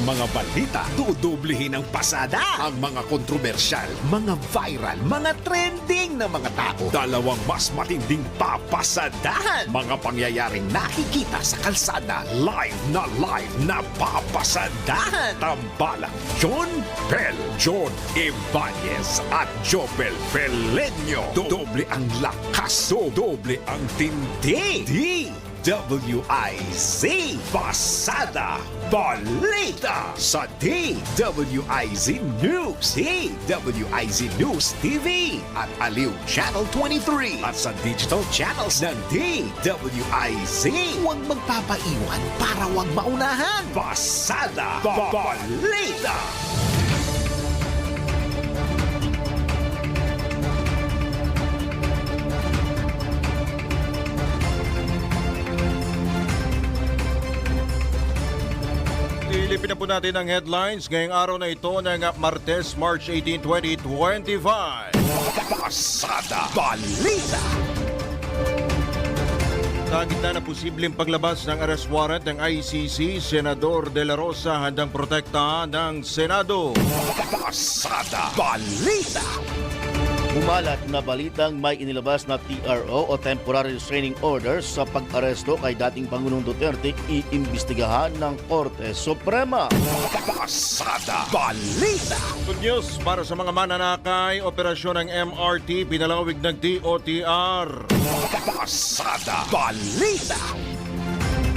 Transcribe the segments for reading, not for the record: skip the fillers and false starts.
mga balita, dudublehin ang pasada. Ang mga kontrobersyal, mga viral, mga trending na mga tao. Dalawang mas matinding papasadahan. Mga pangyayaring nakikita sa kalsada. Live na papasadahan. Tambalang John Pel, John Ibanez at Jopel Pelenyo. Doble ang lakas, doble ang tindi. DWIZ Pasada Balita sa DWIZ News, DWIZ News TV at Aliw Channel 23 at sa digital channels ng DWIZ. Huwag magpapaiwan para huwag maunahan. Pasada Balita. Ilipin na po natin ang headlines ngayong araw na ito ng Martes, March 18, 2025. Pasada Balita. Sa gitna na posibleng paglabas ng arrest warrant ng ICC, Senador De La Rosa handang protektahan ng Senado. Pasada Balita. Umalat na balitang may inilabas na TRO o Temporary Restraining Order sa pag-aresto kay dating Pangulong Duterte iimbestigahan ng Korte Suprema. Pasada Balita. Good news para sa mga mananakay, operasyon ng MRT pinalawig ng DOTR. Pasada Balita.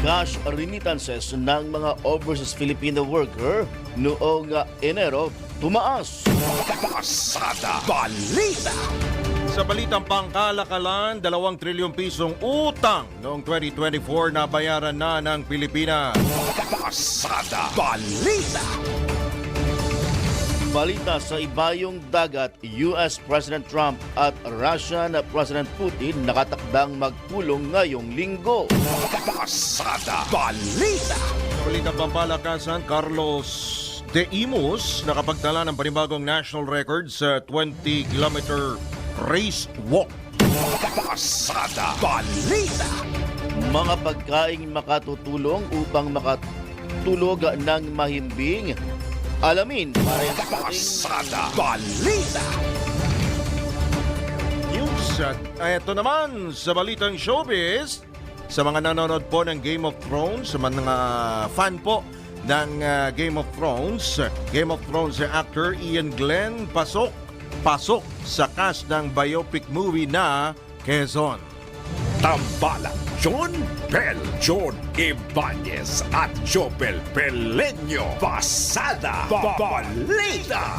Cash remittances ng mga overseas Filipino worker noong Enero tumaas. Pasada Balita. Sa balitang pangkalakalan, 2 trilyong pisong utang noong 2024 na bayaran na ng Pilipinas. Pasada Balita. Balita sa ibayong dagat, US President Trump at Russian President Putin nakatakdang magpulong ngayong linggo. Pasada Balita. Sa balitang pampalakasan, Carlos De Imus nakapagtala ng panibagong national record sa 20-kilometer race walk. Pasada Balita. Mga pagkaing makatutulong upang makatulog ng mahimbing. Alamin para yan sa ating Pasada Balita. News at ito naman sa balitang showbiz. Sa mga nanonood po ng Game of Thrones, sa mga fan po ng Game of Thrones actor Ian Glenn pasok sa cast ng biopic movie na Quezon. Tambalang John Pel, John Ibanez at Jopel Pelenyo. Pasada Balita.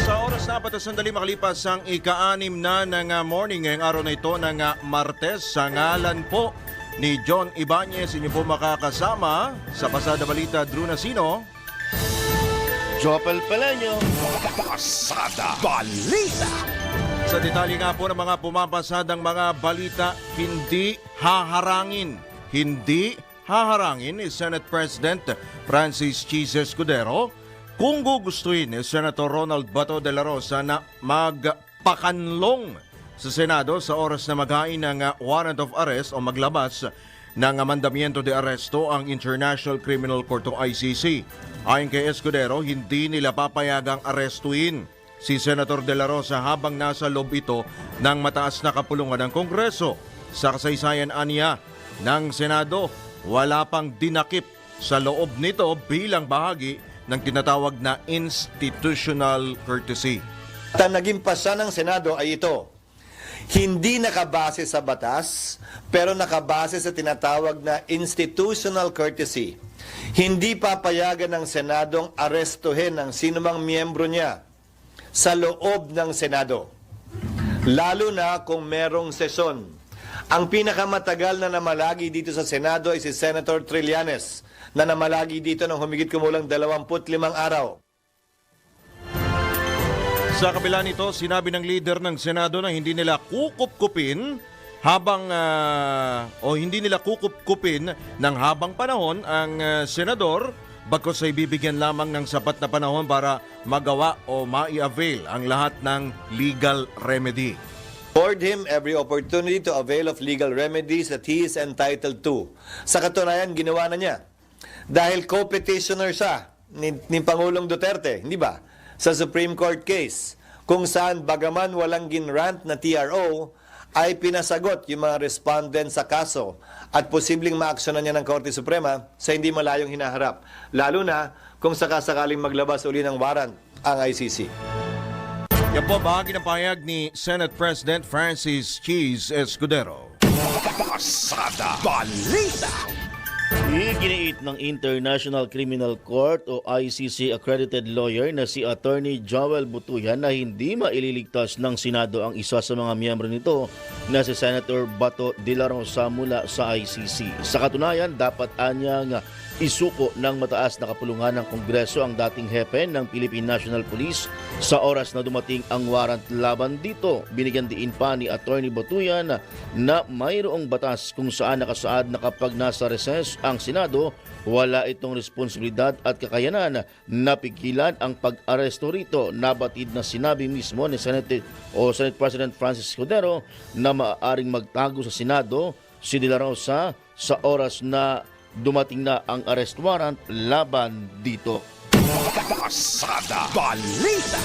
Sa oras na 4 sandali makalipas ang ika-6 na ng morning ngayong araw na ito ng Martes, sa ngalan po ni John Ibanez, inyo po makakasama sa Pasada Balita. Drew Nasino, Jopel Pelenyo. Pasada Balita. sa detalye nga po ng mga pumapasadang mga balita, hindi haharangin ni Senate President Francis Chis Escudero kung gugustuhin ni Senator Ronald Bato de la Rosa na magpakanlong sa Senado sa oras na maghain ng warrant of arrest o maglabas ng mandamiento de arresto ang International Criminal Court o ICC. Ayon kay Escudero, hindi nila papayagang arestuin si Senator De La Rosa habang nasa loob ito ng mataas na kapulungan ng Kongreso. Sa kasaysayan aniya ng Senado, wala pang dinakip sa loob nito bilang bahagi ng tinatawag na institutional courtesy. Ang naging pasa ng Senado ay ito. Hindi nakabase sa batas, pero nakabase sa tinatawag na institutional courtesy. Hindi papayagan ng Senadong arestuhin ang sinumang miyembro niya sa loob ng Senado, lalo na kung merong sesyon. Ang pinakamatagal na namalagi dito sa Senado ay si Senator Trillanes, na namalagi dito ng humigit kumulang 25 araw. Sa kabila nito, sinabi ng leader ng Senado na hindi nila kukupkupin ng habang panahon ang senador, bagkus ay bibigyan lamang ng sapat na panahon para magawa o mai-avail ang lahat ng legal remedy. afford him every opportunity to avail of legal remedies that he is entitled to. Sa katunayan, ginawa na niya. Dahil co-petitioner siya ni Pangulong Duterte, hindi ba? Sa Supreme Court case, kung saan bagaman walang ginrant na TRO, ay pinasagot yung mga respondent sa kaso at posibleng maaksyonan niya ng Korte Suprema sa hindi malayong hinaharap. Lalo na kung sakasakaling maglabas uli ng warrant ang ICC. Yan po bahagi ng pahayag ni Senate President Francis Cheese Escudero. Pasada Balita. Iginiit ng International Criminal Court o ICC accredited lawyer na si Attorney Joel Butuyan na hindi maililigtas ng Senado ang isa sa mga miyembro nito na si Senator Bato de la Rosa mula sa ICC. Sa katunayan, dapat anyang isuko ng mataas na kapulungan ng Kongreso ang dating hepe ng Philippine National Police sa oras na dumating ang warrant laban dito. Binigyan diin pa ni Attorney Butuyan na mayroong batas kung saan nakasaad na kapag nasa recess ang Senado, wala itong responsibilidad at kakayanan na pigilan ang pag-aresto rito. Nabatid na sinabi mismo ni Senate President Francis Escudero na maaaring magtago sa Senado si De La Rosa sa oras na dumating na ang arrest warrant laban dito. Pasada Balita.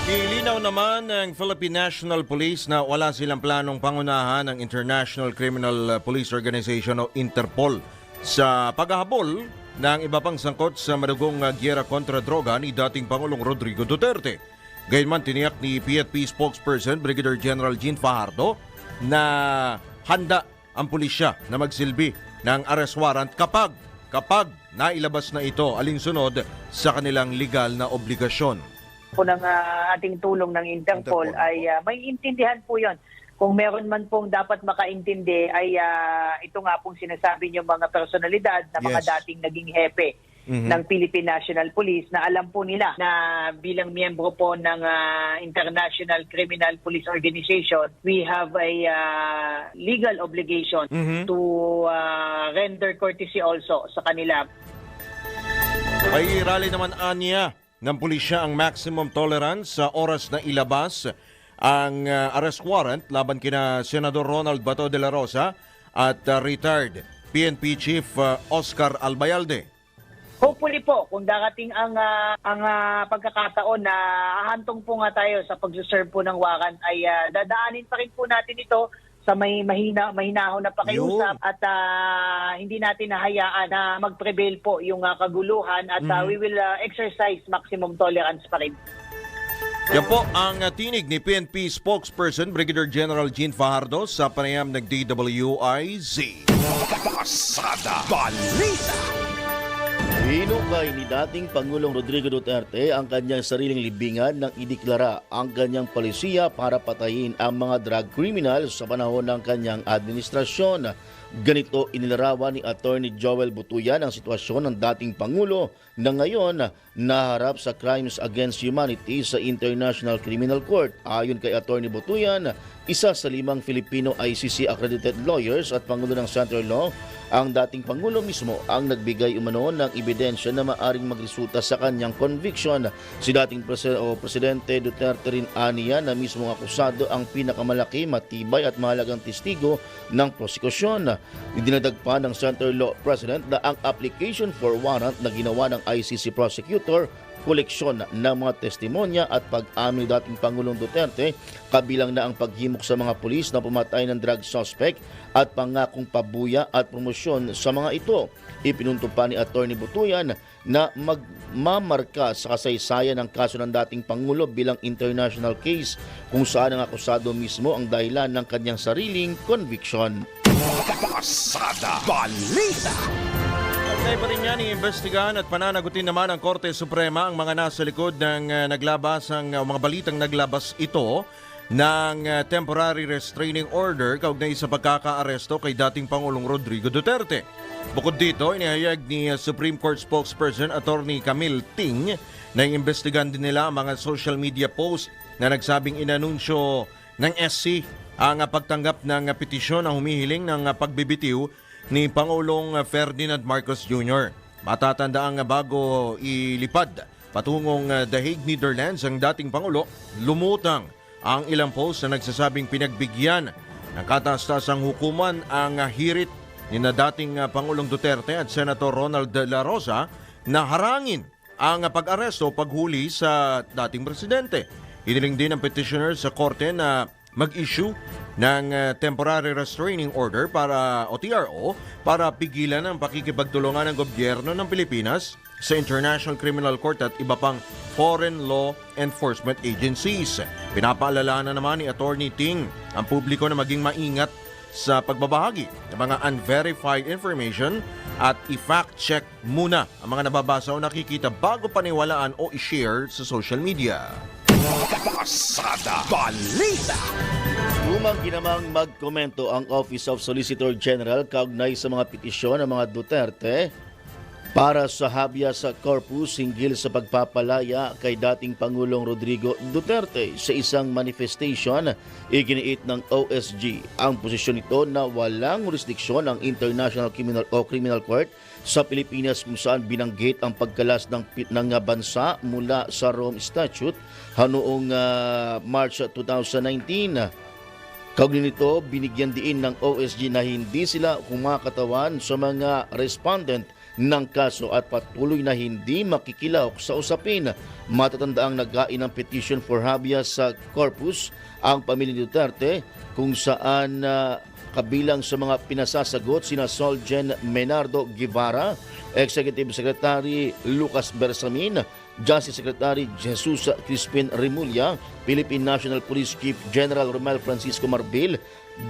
Ilinaw naman ng Philippine National Police na wala silang planong pangunahan ng International Criminal Police Organization o Interpol sa paghahabol ng iba pang sangkot sa madugong gyera kontra droga ni dating Pangulong Rodrigo Duterte. Gayunman tiniyak ni PNP spokesperson Brigadier General Jean Fajardo na handa ang pulisya na magsilbi ng arrest warrant kapag nailabas na ito alinsunod sa kanilang legal na obligasyon. Po ng ating tulong ng Interpol ay may intindihan po yon. Kung meron man pong dapat makaintindi ay ito nga pong sinasabi niyo mga personalidad na mga dating naging hepe ng Philippine National Police na alam po nila na bilang miyembro po ng International Criminal Police Organization, we have a legal obligation to render courtesy also sa kanila. Ay rally naman anya ng pulisya ang maximum tolerance sa oras na ilabas ang arrest warrant laban kina Senador Ronald Bato de la Rosa at retired PNP Chief Oscar Albayalde. Hopefully po, kung darating ang pagkakataon na ahantong po nga tayo sa pag-serve po ng warrant ay dadaanin pa rin po natin ito sa may mahinahon na pakiusap at hindi natin nahayaan na mag-prevail po yung kaguluhan at we will exercise maximum tolerance pa rin. Yan po ang tinig ni PNP spokesperson Brigadier General Jean Fajardo sa panayam ng DWIZ. Pasada Balita. Hinukay ni dating Pangulong Rodrigo Duterte ang kanyang sariling libingan nang ideklara ang kanyang palisiya para patayin ang mga drug criminals sa panahon ng kanyang administrasyon. Ganito inilarawan ni Attorney Joel Butuyan ang sitwasyon ng dating Pangulo na ngayon naharap sa Crimes Against Humanity sa International Criminal Court. Ayon kay Attorney Butuyan, isa sa 5 Filipino ICC accredited lawyers at Pangulo ng Central Law, ang dating Pangulo mismo ang nagbigay umano ng ebidensya na maaring magresulta sa kanyang conviction. Si dating Presidente Duterte rin aniya na mismong akusado ang pinakamalaki, matibay at mahalagang testigo ng prosekusyon. Idinagdag pa ng Central Law President na ang application for warrant na ginawa ng ICC prosecutor, koleksyon ng mga testimonya at pag-amin dating Pangulong Duterte, kabilang na ang paghimok sa mga pulis na pumatay ng drug suspect at pangakong pabuya at promosyon sa mga ito. Ipinunto pa ni Attorney Butuyan na magmamarka sa kasaysayan ng kaso ng dating Pangulo bilang international case kung saan ang akusado mismo ang dahilan ng kanyang sariling conviction. Pasada Balita. Pagkay pa rin yan, iimbestigahan at pananagutin naman ang Korte Suprema ang mga nasa likod ng mga balitang naglabas ito ng temporary restraining order kaugnay sa pagkakaaresto kay dating Pangulong Rodrigo Duterte. Bukod dito, inihayag ni Supreme Court spokesperson Attorney Camille Ting na iimbestigahan din nila ang mga social media post na nagsabing inanunsyo ng SC ang pagtanggap ng petisyon na humihiling ng pagbibitiw ni Pangulong Ferdinand Marcos Jr. Matatandaang bago ilipad patungong The Hague, Netherlands ang dating Pangulo, lumutang ang ilang post na nagsasabing pinagbigyan ng kataas-tasang hukuman ang hirit ni na dating Pangulong Duterte at Senator Ronald De La Rosa na harangin ang pag-aresto o paghuli sa dating presidente. Hiniling din ng petitioner sa korte na mag-issue ng temporary restraining order o TRO para pigilan ang pakikipagtulungan ng gobyerno ng Pilipinas sa International Criminal Court at iba pang foreign law enforcement agencies. Pinapaalala naman ni Attorney Ting ang publiko na maging maingat sa pagbabahagi ng mga unverified information at i-fact check muna ang mga nababasa o nakikita bago paniwalaan o i-share sa social media. Pasada Balita. Lumang ginamang magkomento ang Office of Solicitor General kaugnay sa mga petisyon ng mga Duterte para sa habeas corpus hinggil sa pagpapalaya kay dating Pangulong Rodrigo Duterte. Sa isang manifestation, iginiit ng OSG ang posisyon nito na walang jurisdiksyon ang International Criminal Court sa Pilipinas kung saan binanggit ang pagkalas ng bansa mula sa Rome Statute noong March 2019. Kaugnay nito, binigyan diin ng OSG na hindi sila kumakatawan sa mga respondent ng kaso at patuloy na hindi makikilahok sa usapin. Matatandaang naghain ng petition for habeas corpus ang pamilya ni Duterte kung saan kabilang sa mga pinasasagot sina Solgen Menardo Guevara, Executive Secretary Lucas Bersamin, Justice Secretary Jesus Crispin Remulla, Philippine National Police Chief General Romel Francisco Marbil,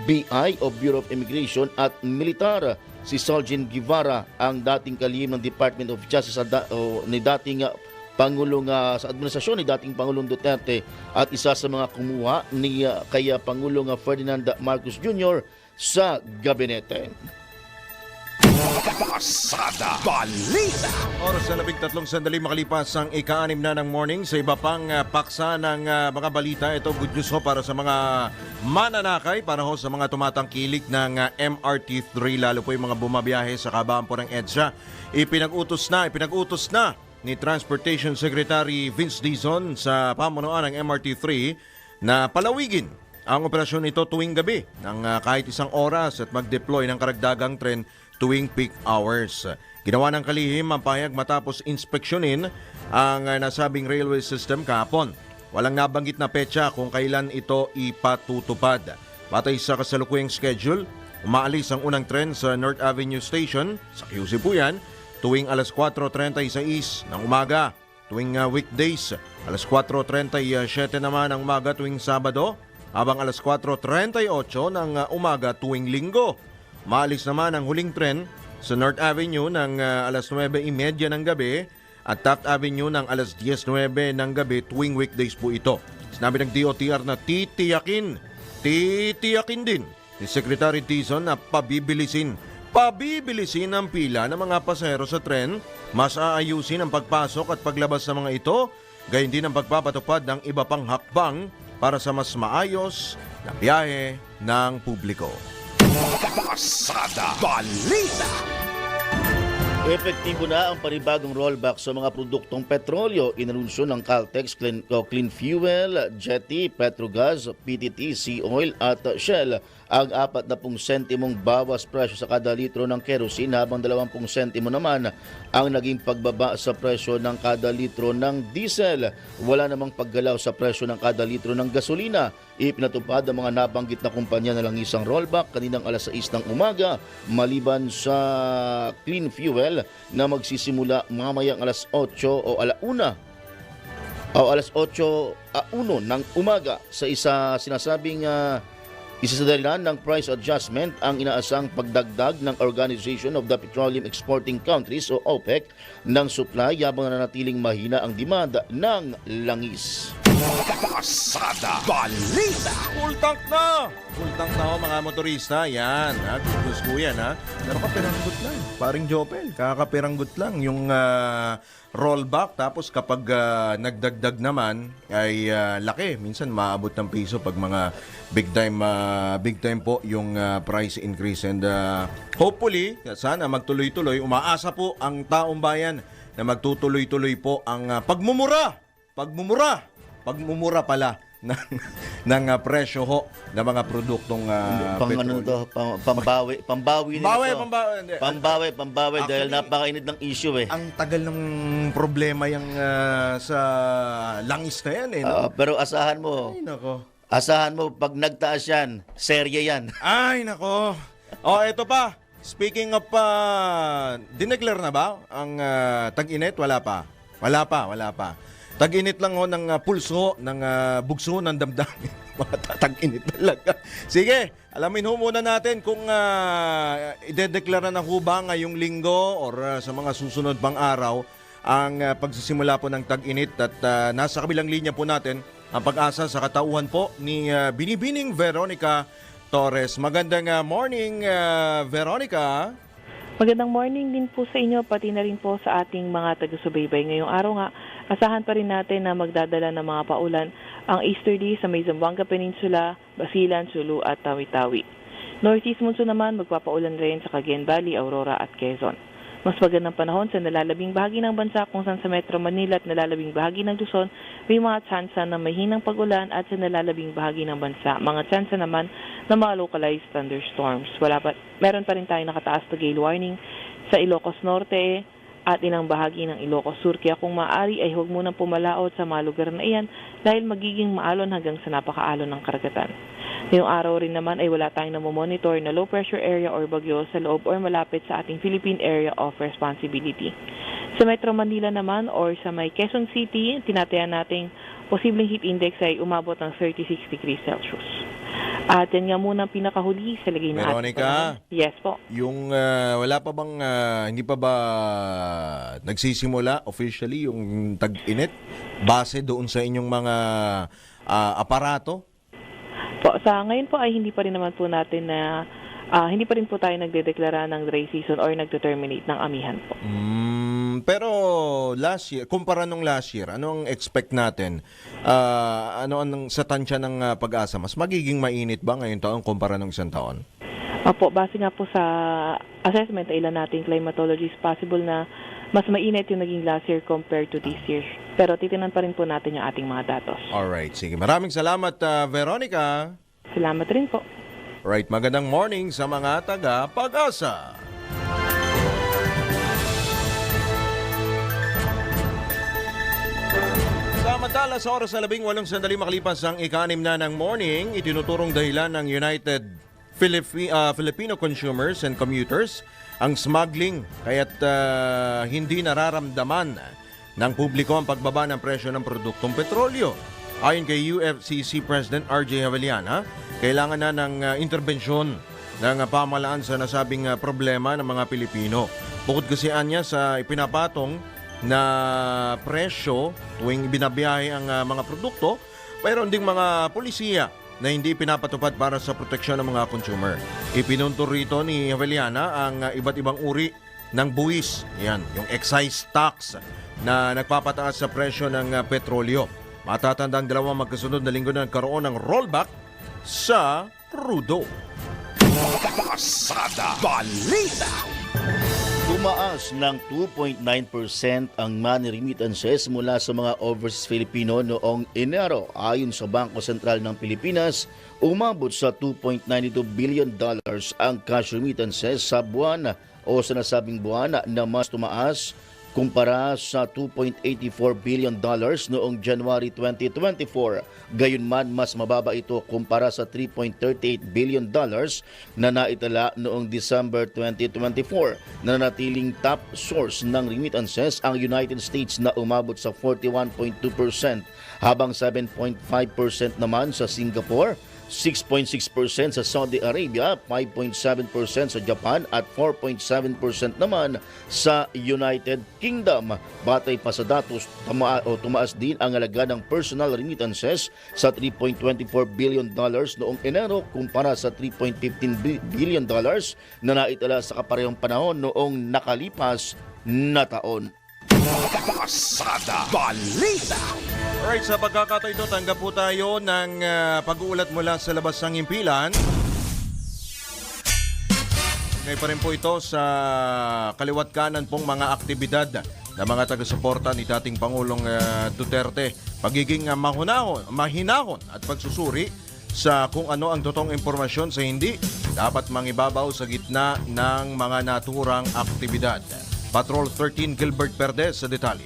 BI o Bureau of Immigration at Militar. Si Solgen Guevara ang dating kalihim ng Department of Justice ni dating Pangulong sa administrasyon ni dating Pangulong Duterte at isa sa mga kumuha ni kay Pangulong Ferdinand Marcos Jr. sa gabinete. Pasada Balita. Oras na 13 sandali makalipas ang ika-6 na ng morning. Sa iba pang paksa ng mga balita, ito good news ho para sa mga mananakay, para ho sa mga tumatangkilik ng MRT3, lalo po yung mga bumabiyahe sa kabaan po ng EDSA. Ipinag-utos na ni Transportation Secretary Vince Dizon sa pamunuan ng MRT3 na palawigin ang operasyon nito tuwing gabi ng kahit isang oras at mag-deploy ng karagdagang tren tuwing peak hours. Ginawa ng kalihim ang pahayag matapos inspeksyonin ang nasabing railway system kahapon. Walang nabanggit na petsa kung kailan ito ipatutupad. Batay sa kasalukuyang schedule, umaalis ang unang tren sa North Avenue Station, sa QC po yan, tuwing alas 4:36 ng umaga. Tuwing weekdays, alas 4:37 naman ng umaga tuwing Sabado, habang alas 4:38 ng umaga tuwing Linggo. Maalis naman ang huling tren sa North Avenue ng alas 9:30 ng gabi at Taft Avenue ng alas 10:09 ng gabi tuwing weekdays po ito. Sinabi ng DOTR na titiyakin din ni Secretary Dizon na pabibilisin ang pila ng mga pasahero sa tren, mas aayusin ang pagpasok at paglabas ng mga ito, gayon din ang pagpapatupad ng iba pang hakbang para sa mas maayos na biyahe ng publiko. Pasada Balita. Epektibo na ang panibagong rollback sa mga produktong petrolyo. Inanunsyo ng Caltex, Clean Fuel, Jetty, Petrogas, PTT, Sea Oil at Shell ang 40 sentimong bawas presyo sa kada litro ng kerosene, habang 20 sentimo naman ang naging pagbaba sa presyo ng kada litro ng diesel. Wala namang paggalaw sa presyo ng kada litro ng gasolina. Ipinatupad ang mga nabanggit na kumpanya na lang isang rollback kaninang alas 6 ng umaga, maliban sa Clean Fuel na magsisimula mamayang alas 8 o alas 8:01 ng umaga. Sa sinasabing isa sa dahilan ng price adjustment ang inaasang pagdagdag ng Organization of the Petroleum Exporting Countries o OPEC ng supply, habang nanatiling mahina ang demand ng langis. Pasada Balita. Full tank na ho mga motorista. Yan, gusto ko yan ha. Pero kapiranggot lang. Paring Jopel, kakapiranggot lang yung rollback. Tapos kapag nagdagdag naman ay laki. Minsan maabot ng piso pag mga big time po yung price increase. And hopefully, sana magtuloy-tuloy. Umaasa po ang taong bayan na magtutuloy-tuloy po ang pagmumura pala ng presyo ho ng mga produktong petrolyo. Pambawi nila Pambawi, to. hindi. Pambawi dahil Actually, napakainit ng issue eh. Ang tagal ng problema yung sa langis na yan eh. No? Pero asahan mo, Ay, nako. pag nagtaas yan, serye yan. Ay, nako. Eto pa. Speaking of, dineclare na ba ang tag-init? Wala pa. Tag-init lang ho ng pulso, ng bugso ng damdamin. Mga tag-init talaga. Sige, alamin ho muna natin kung idedeklara na ho ba ngayong linggo or sa mga susunod pang araw ang pagsisimula po ng tag-init. At nasa kabilang linya po natin ang pag-asa sa katauhan po ni Binibining Veronica Torres. Magandang morning, Veronica. Magandang morning din po sa inyo, pati na rin po sa ating mga taga-subaybay. Ngayong araw nga, asahan pa rin natin na magdadala ng mga paulan ang easterly sa may Zamboanga Peninsula, Basilan, Sulu at Tawi-Tawi. Northeast monsoon naman magpapaulan rin sa Cagayan Valley, Aurora at Quezon. Mas magandang panahon sa nalalabing bahagi ng bansa kung saan sa Metro Manila at nalalabing bahagi ng Luzon may mga tsansa ng mahinang pag-ulan at sa nalalabing bahagi ng bansa mga tsansa naman ng mga localized thunderstorms. Meron pa rin tayong nakataas na gale warning sa Ilocos Norte at ilang bahagi ng Ilocos Sur. Kaya kung maaari ay huwag munang pumalaot sa mga lugar na iyan dahil magiging maalon hanggang sa napakaalon ng karagatan. Ngayong araw rin naman ay wala tayong namomonitor na low pressure area or bagyo sa loob or malapit sa ating Philippine Area of Responsibility. Sa Metro Manila naman or sa may Quezon City, tinatayan nating posibleng heat index ay umabot ng 36 degrees Celsius. At yan nga muna ang pinakahuli sa lagay ng Veronica? ating. Yes po. Yung wala pa bang, hindi pa ba nagsisimula officially yung tag-init base doon sa inyong mga aparato? Po, sa ngayon po ay hindi pa rin naman po natin na hindi pa rin po tayo nagdedeklara ng dry season or nagto-terminate ng amihan po. Pero last year, kumpara nung last year, ano ang expect natin? Ano ang sa tansya ng pag-asa? Mas magiging mainit ba ngayong taon kumpara nung isang taon? Opo, base nga po sa assessment na ilan nating climatologists, possible na mas mainit yung naging last year compared to this year. Pero titinan pa rin po natin yung ating mga datos. Alright, sige. Maraming salamat, Veronica. Salamat rin po. Right, magandang morning sa mga taga-Pag-asa. Samantala sa oras na 18 sandali makalipas ang ika-6 na ng morning, itinuturong dahilan ng United Filipino Consumers and Commuters ang smuggling kaya't hindi nararamdaman ng publiko ang pagbaba ng presyo ng produktong petrolyo. Ayon kay UFCC President RJ Javeliana, kailangan na ng interbensyon ng pamahalaan sa nasabing problema ng mga Pilipino. Bukod kasi anya sa ipinapatong na presyo tuwing binabiyahe ang mga produkto, mayroon ding mga polisiya na hindi pinapatupad para sa proteksyon ng mga consumer. Ipinunto rito ni Javeliana ang iba't ibang uri ng buwis. Yan, yung excise tax na nagpapataas sa presyo ng petrolyo. Matatandang dalawang magkasunod na linggo na nagkaroon ng rollback sa crudo. Pasada Balita. Tumaas ng 2.9% ang money remittances mula sa mga overseas Filipino noong Enero. Ayon sa Bangko Sentral ng Pilipinas, umabot sa $2.92 billion ang cash remittances sa buwan o sa nasabing buwan na mas tumaas kumpara sa $2.84 billion noong January 2024. Gayunman, mas mababa ito kumpara sa $3.38 billion na naitala noong December 2024. Nanatiling top source ng remittances ang United States na umabot sa 41.2%, habang 7.5% naman sa Singapore, 6.6% sa Saudi Arabia, 5.7% sa Japan at 4.7% naman sa United Kingdom. Batay pa sa datos, tumaas din ang halaga ng personal remittances sa $3.24 billion noong Enero kumpara sa $3.15 billion na naitala sa kaparehong panahon noong nakalipas na taon. Pasada Balita. Alright, sa pagkakataon ito, tanggap po tayo ng pag-uulat mula sa labas ng himpilan. Ngayon pa rin po ito sa kaliwat kanan pong mga aktibidad ng mga taga-suporta ni dating Pangulong Duterte pagiging mahinahon at pagsusuri sa kung ano ang totoong impormasyon sa hindi dapat mangibabaw sa gitna ng mga naturang aktibidad. Patrol 13 Gilbert Perdes sa detalye.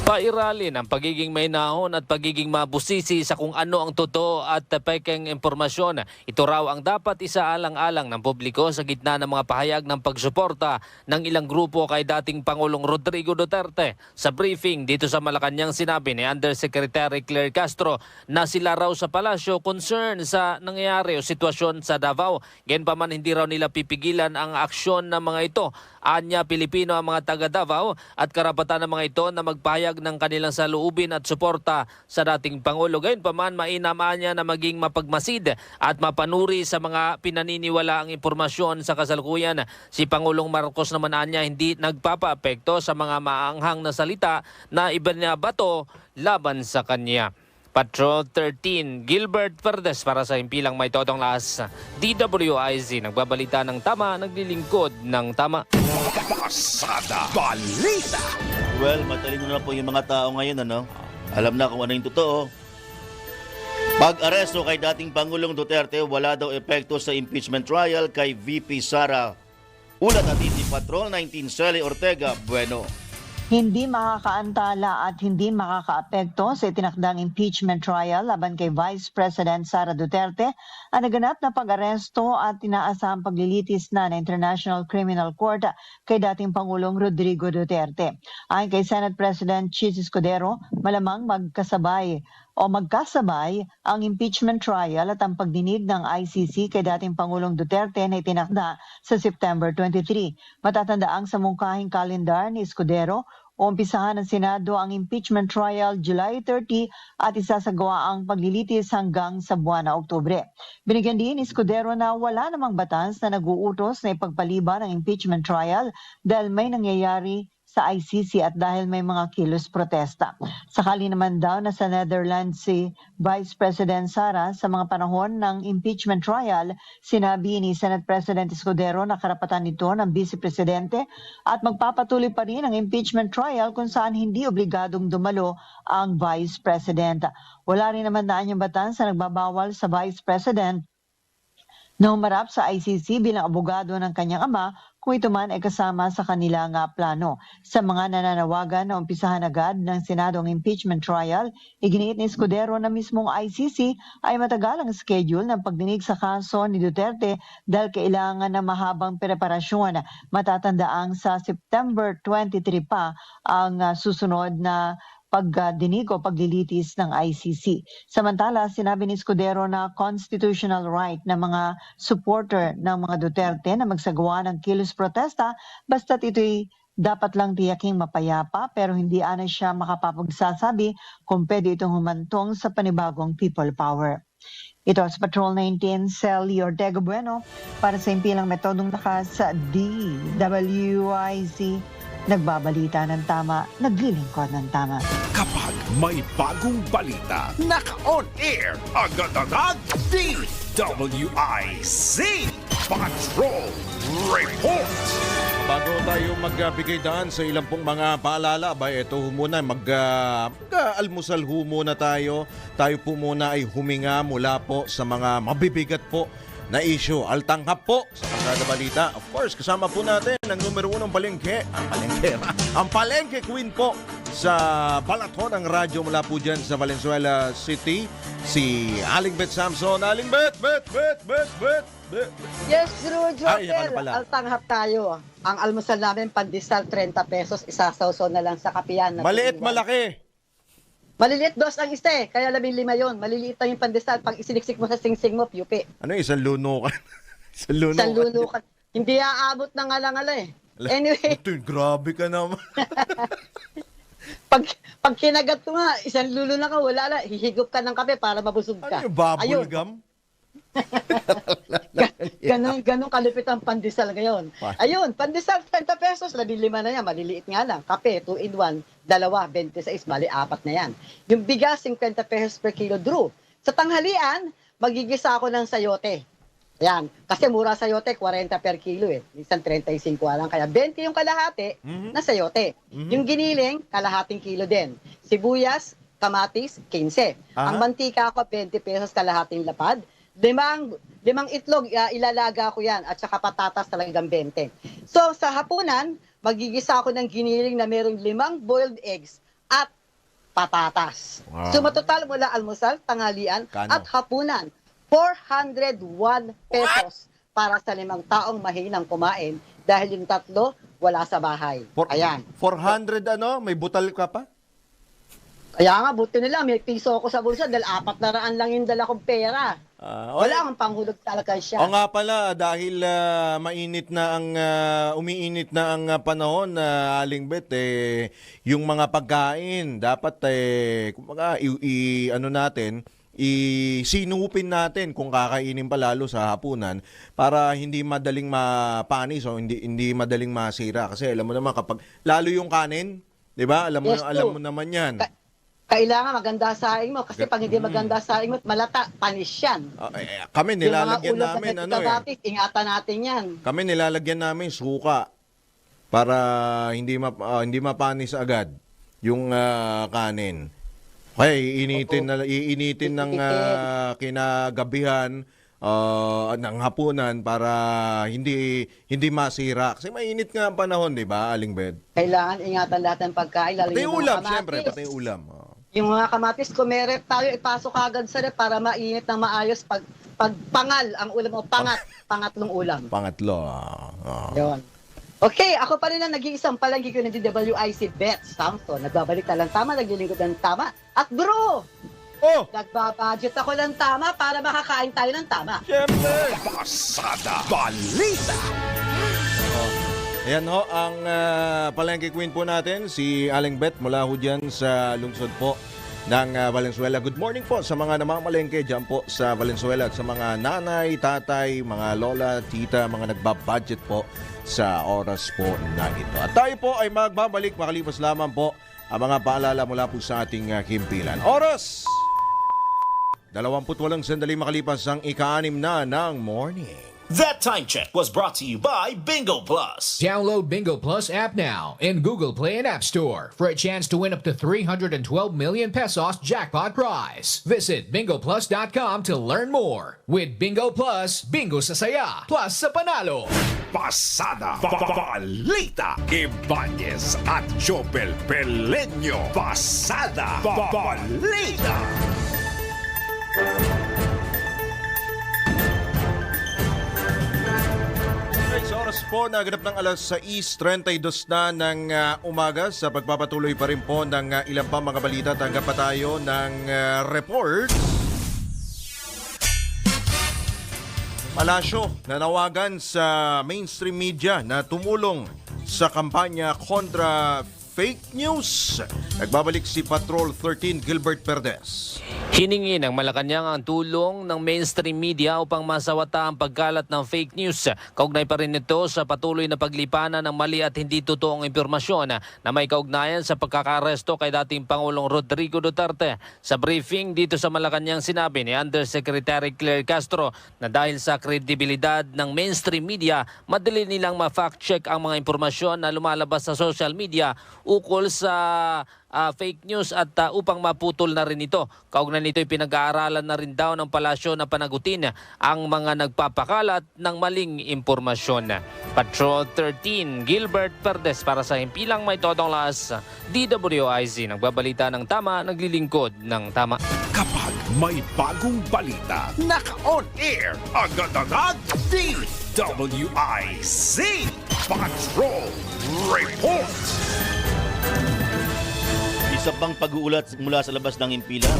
Pairalin ang pagiging mahinahon at pagiging mabusisi sa kung ano ang totoo at pekeng impormasyon. Ito raw ang dapat isaalang-alang ng publiko sa gitna ng mga pahayag ng pagsuporta ng ilang grupo kay dating Pangulong Rodrigo Duterte. Sa briefing dito sa Malacanang, sinabi ni Undersecretary Claire Castro na sila raw sa palasyo concerned sa nangyayari o sitwasyon sa Davao. Gayunpaman hindi raw nila pipigilan ang aksyon ng mga ito. Anya, Pilipino ang mga taga Davao at karapatan ng mga ito na magpahayag ng kanilang saloobin at suporta sa dating Pangulo. Gayunpaman, mainam niya na maging mapagmasid at mapanuri sa mga pinaniniwala ang impormasyon sa kasalukuyan. Si Pangulong Marcos naman anya hindi nagpapaapekto sa mga maanghang na salita na ibinabato laban sa kanya. Patrol 13, Gilbert Perdes para sa Himpilang May Totong Lakas. DWIZ, nagbabalita ng tama, naglilingkod ng tama. Pasada Balita. Well, matalino na po yung mga tao ngayon, ano? Alam na kung ano yung totoo. Pag-aresto kay dating Pangulong Duterte, wala daw epekto sa impeachment trial kay VP Sara. Ulat natin ni Patrol 19, Sally Ortega Bueno. Hindi makakaantala at hindi makakaapekto sa itinakdang impeachment trial laban kay Vice President Sara Duterte ang naganap na pag-aresto at inaasahang paglilitis na ng International Criminal Court kay dating Pangulong Rodrigo Duterte. Ayon kay Senate President Chis Escudero, malamang magkasabay ang impeachment trial at ang pagdinig ng ICC kay dating Pangulong Duterte na itinakda sa September 23. Matatandaang sa mungkahing kalendar ni Escudero, umpisahan ng Senado ang impeachment trial July 30 at isasagawa ang paglilitis hanggang sa buwan na Oktubre. Binigyan din ni Escudero na wala namang batas na nag-uutos na ipagpaliban ang impeachment trial dahil may nangyayari sa ICC at dahil may mga kilos protesta. Sakali naman daw na sa Netherlands si Vice President Sara sa mga panahon ng impeachment trial, sinabi ni Senate President Escudero na karapatan nito ng Vice Presidente at magpapatuloy pa rin ang impeachment trial kung saan hindi obligadong dumalo ang Vice President. Wala rin naman na yung batas na nagbabawal sa Vice President na humarap sa ICC bilang abogado ng kanyang ama kung ito man ay kasama sa kanilang plano. Sa mga nananawagan na umpisahan agad ng Senado ang impeachment trial, iginiit ni Escudero na mismong ICC ay matagal ang schedule ng pagdinig sa kaso ni Duterte dahil kailangan ng mahabang preparasyon. Matatandaang sa September 23 pa ang susunod na pagdinig o paglilitis ng ICC. Samantala, sinabi ni Escudero na constitutional right ng mga supporter ng mga Duterte na magsagawa ng kilos protesta basta't ito'y dapat lang tiyaking mapayapa pero hindi ana siya makapapagsasabi kung pwede itong humantong sa panibagong people power. Ito sa Patrol 19, Sally Ortega Bueno para sa Himpilang Metodong Lakas sa DWIZ. Nagbabalita ng tama, naglilingkod ng tama. Kapag may bagong balita, naka-on air, agad-agad, DWIZ Patrol Report. Bago tayo magbigay daan sa ilang pong mga paalala, ito muna, mag-almusal muna tayo. Tayo po muna ay huminga mula po sa mga mabibigat po na issue. Altanghap po sa Pasada Balita. Of course, kasama po natin ang numero 1 ang Palengke Queen po sa Balaton ng radyo mula po dyan sa Valenzuela City, si Aling Bet Samson. Aling Bet. Yes, Drew Ay, Joker. Altanghap tayo. Ang almusal namin, pandesal, 30 pesos. Isasawsaw na lang sa kapiyan. Maliit, malaki. Maliliit, dos ang iste. Kaya 15 yun. Maliliit lang yung pandesal. Pag isiniksik mo sa singsing mo, piupi. Ano isang luno ka? Isang luno ka. Hindi aabot ng alangala eh. Anyway. Grabe ka naman. pag kinagat ko nga, isang lulo na ka, wala lang. Hihigop ka ng kape para mabusog ka. Ano yung bubble gum? Ganon kalupit ang pandesal ngayon. Ayun, pandesal 30 pesos, 15 na yan, maliliit nga lang. Kape 2 in 1, dalawa 26, bali 4 na yan. Yung bigas 50 pesos per kilo, Drew. Sa tanghalian, magigisa ako ng sayote. Yan, kasi mura sayote 40 per kilo eh. Minsan 35 lang, kaya 20 yung kalahati na sayote. Yung giniling, kalahating kilo din. Sibuyas, kamatis, 15. Ah. Ang mantika ko, 20 pesos kalahating lapad. Limang itlog, ilalaga ko yan. At saka patatas talagang 20. So, sa hapunan, magigisa ako ng giniling na merong 5 boiled eggs at patatas. Wow. So, matotal mula almusal, tanghalian, Kano? at hapunan, 401 pesos para sa 5 taong mahinang kumain dahil yung 3 wala sa bahay. Ayan. 400 may butal ka pa? Kaya nga, buti nila, may piso ako sa bulsa dahil 400 lang yung dala kong pera. Wala akong panghulog talaga siya. O nga pala, dahil umiinit na ang panahon, Aling Bet, yung mga pagkain, dapat, kumbaga, isinupin natin kung kakainin pa lalo sa hapunan para hindi madaling mapanis o hindi madaling masira. Kasi alam mo naman, kapag, lalo yung kanin, di ba? Alam mo naman yan. Kailangan maganda saing mo kasi pag hindi maganda saing mo, malata, panis yan. Kami nilalagyan yung mga namin ulam na ingatan natin yan. Kami nilalagyan namin suka para hindi mapanis agad yung kanin. Kaya iinitin ng kinagabihan ng hapunan para hindi masira. Kasi mainit nga ang panahon, di ba, Aling Bet? Kailangan ingatan lahat ng pagkain. Lalo Pati yung mga ulam, kamatis. siyempre, pati ulam. Yung mga kamatis, kung may rep tayo, ipasok agad sa rep para mainit ng maayos pag pangal ang ulam mo. Pangatlong ulam. Pangatlo. Yun. Okay, ako pa rin ang nag-iisang palanggi ko ng DWIC Bets Samson. Nagbabalik na lang tama, naglilingkod ng tama. At bro, nagbabudget ako ng tama para makakain tayo ng tama. Siyempre! Pasada Balita. Ayan ho, ang palengke queen po natin, si Aling Bet mula ho dyan sa lungsod po ng Valenzuela. Good morning po sa mga namamalengke dyan po sa Valenzuela at sa mga nanay, tatay, mga lola, tita, mga nagbabudget po sa oras po na ito. At tayo po ay magbabalik makalipas lamang po ang mga paalala mula po sa ating himpilan. Oras! 28 sandali makalipas ang ika-6 na ng morning. That time check was brought to you by Bingo Plus. Download Bingo Plus app now in Google Play and App Store for a chance to win up to 312 million pesos jackpot prize. Visit bingoplus.com to learn more. With Bingo Plus, bingo sa saya, plus sa panalo. Pasada Balita. Ibanez at Jobel Pelenyo. Pasada Balita. Sa oras po, naganap ng alas 6:32 na ng umaga sa pagpapatuloy pa rin po ng ilang pa mga balita. Tanggap pa tayo ng report. Palasyo nanawagan sa mainstream media na tumulong sa kampanya kontra fake news. Nagbabalik si Patrol 13 Gilbert Perdes. Hiningi ng Malacanang ang tulong ng mainstream media upang masawata ang pagkalat ng fake news. Kaugnay pa rin ito sa patuloy na paglipanan ng mali at hindi totoong impormasyon na may kaugnayan sa pagkakaresto kay dating Pangulong Rodrigo Duterte. Sa briefing dito sa Malacanang, sinabi ni Undersecretary Claire Castro na dahil sa kredibilidad ng mainstream media, madali nilang ma-fact check ang mga impormasyon na lumalabas sa social media ukol sa fake news at upang maputol na rin ito. Kaugnay nito, pinag-aaralan na rin daw ng palasyo na panagutin ang mga nagpapakalat ng maling impormasyon. Patrol 13, Gilbert Perdes para sa Himpilang May Todong Laas, DWIZ. Nagbabalita ng tama, naglilingkod ng tama. Kapag may bagong balita, naka-on air, agad-agad, DWIZ. Patrol Report. Isa pang pag-uulat mula sa labas ng himpilan,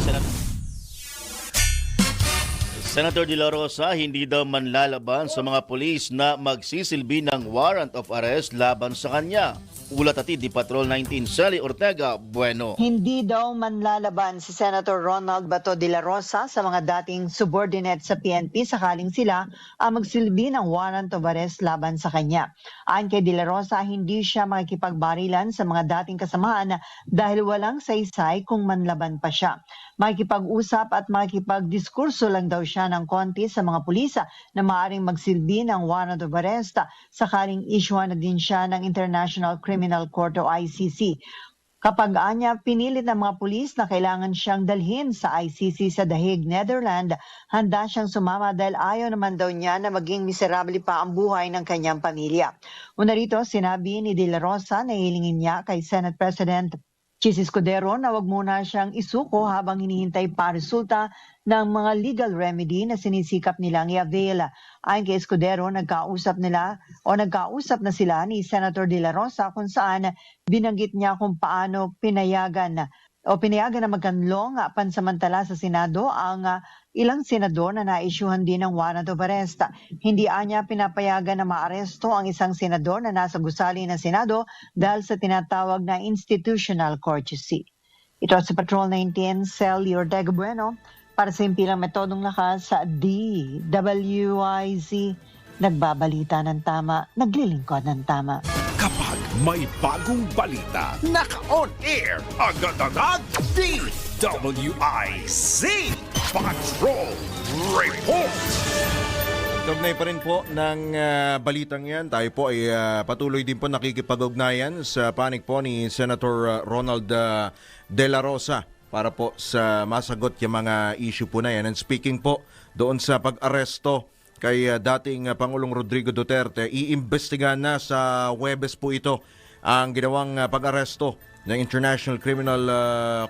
Senator De La Rosa hindi daw manlalaban sa mga pulis na magsisilbi ng warrant of arrest laban sa kanya. Ulat atid ni Patrol 19 Sally Ortega Bueno. Hindi daw manlalaban si Senator Ronald Bato de la Rosa sa mga dating subordinate sa PNP sakaling sila ang magsilbi ng warrant of arrest laban sa kanya. Ayon kay de la Rosa, hindi siya makikipagbarilan sa mga dating kasamahan dahil walang saysay kung manlaban pa siya. Makikipag-usap at makikipagdiskurso lang daw siya ng konti sa mga pulisa na maaaring magsilbi ng warrant of arrest sakaling issuean na din siya ng International Criminal Court o ICC. Kapag anya pinilit ng mga pulis na kailangan siyang dalhin sa ICC sa The Hague, Netherlands, handa siyang sumama dahil ayaw naman daw niya na maging miserable pa ang buhay ng kanyang pamilya. Una rito, sinabi ni De La Rosa na hilingin niya kay Senate President Chis Escudero na wag muna siyang isuko habang hinihintay pa resulta ng mga legal remedy na sinisikap nilang i-avail. Ayon kay Escudero, nagkausap na sila ni Senator De La Rosa kung saan binanggit niya kung paano pinayagan na magkanlong pansamantala sa Senado ang ilang senador na naisyuhan din ng warrant of arrest. Hindi anya pinapayagan na maaresto ang isang senador na nasa gusali ng Senado dahil sa tinatawag na institutional courtesy. Ito sa Patrol 19, Cel Ortega Bueno, para sa impilang metodong lakas sa DWIZ, nagbabalita ng tama, naglilingkod ng tama. Kapag may bagong balita, naka-on air, agad-agad, DWIZ Patrol Report. Kaugnay pa rin po ng balitang yan. Tayo po ay patuloy din po nakikipag-ugnayan sa panig po ni Senator Ronald De La Rosa para po sa masagot yung mga issue po na yan. And speaking po doon sa pag-aresto kay dating Pangulong Rodrigo Duterte, iimbestigahan na sa Huwebes po ito ang ginawang pag-aresto ng International Criminal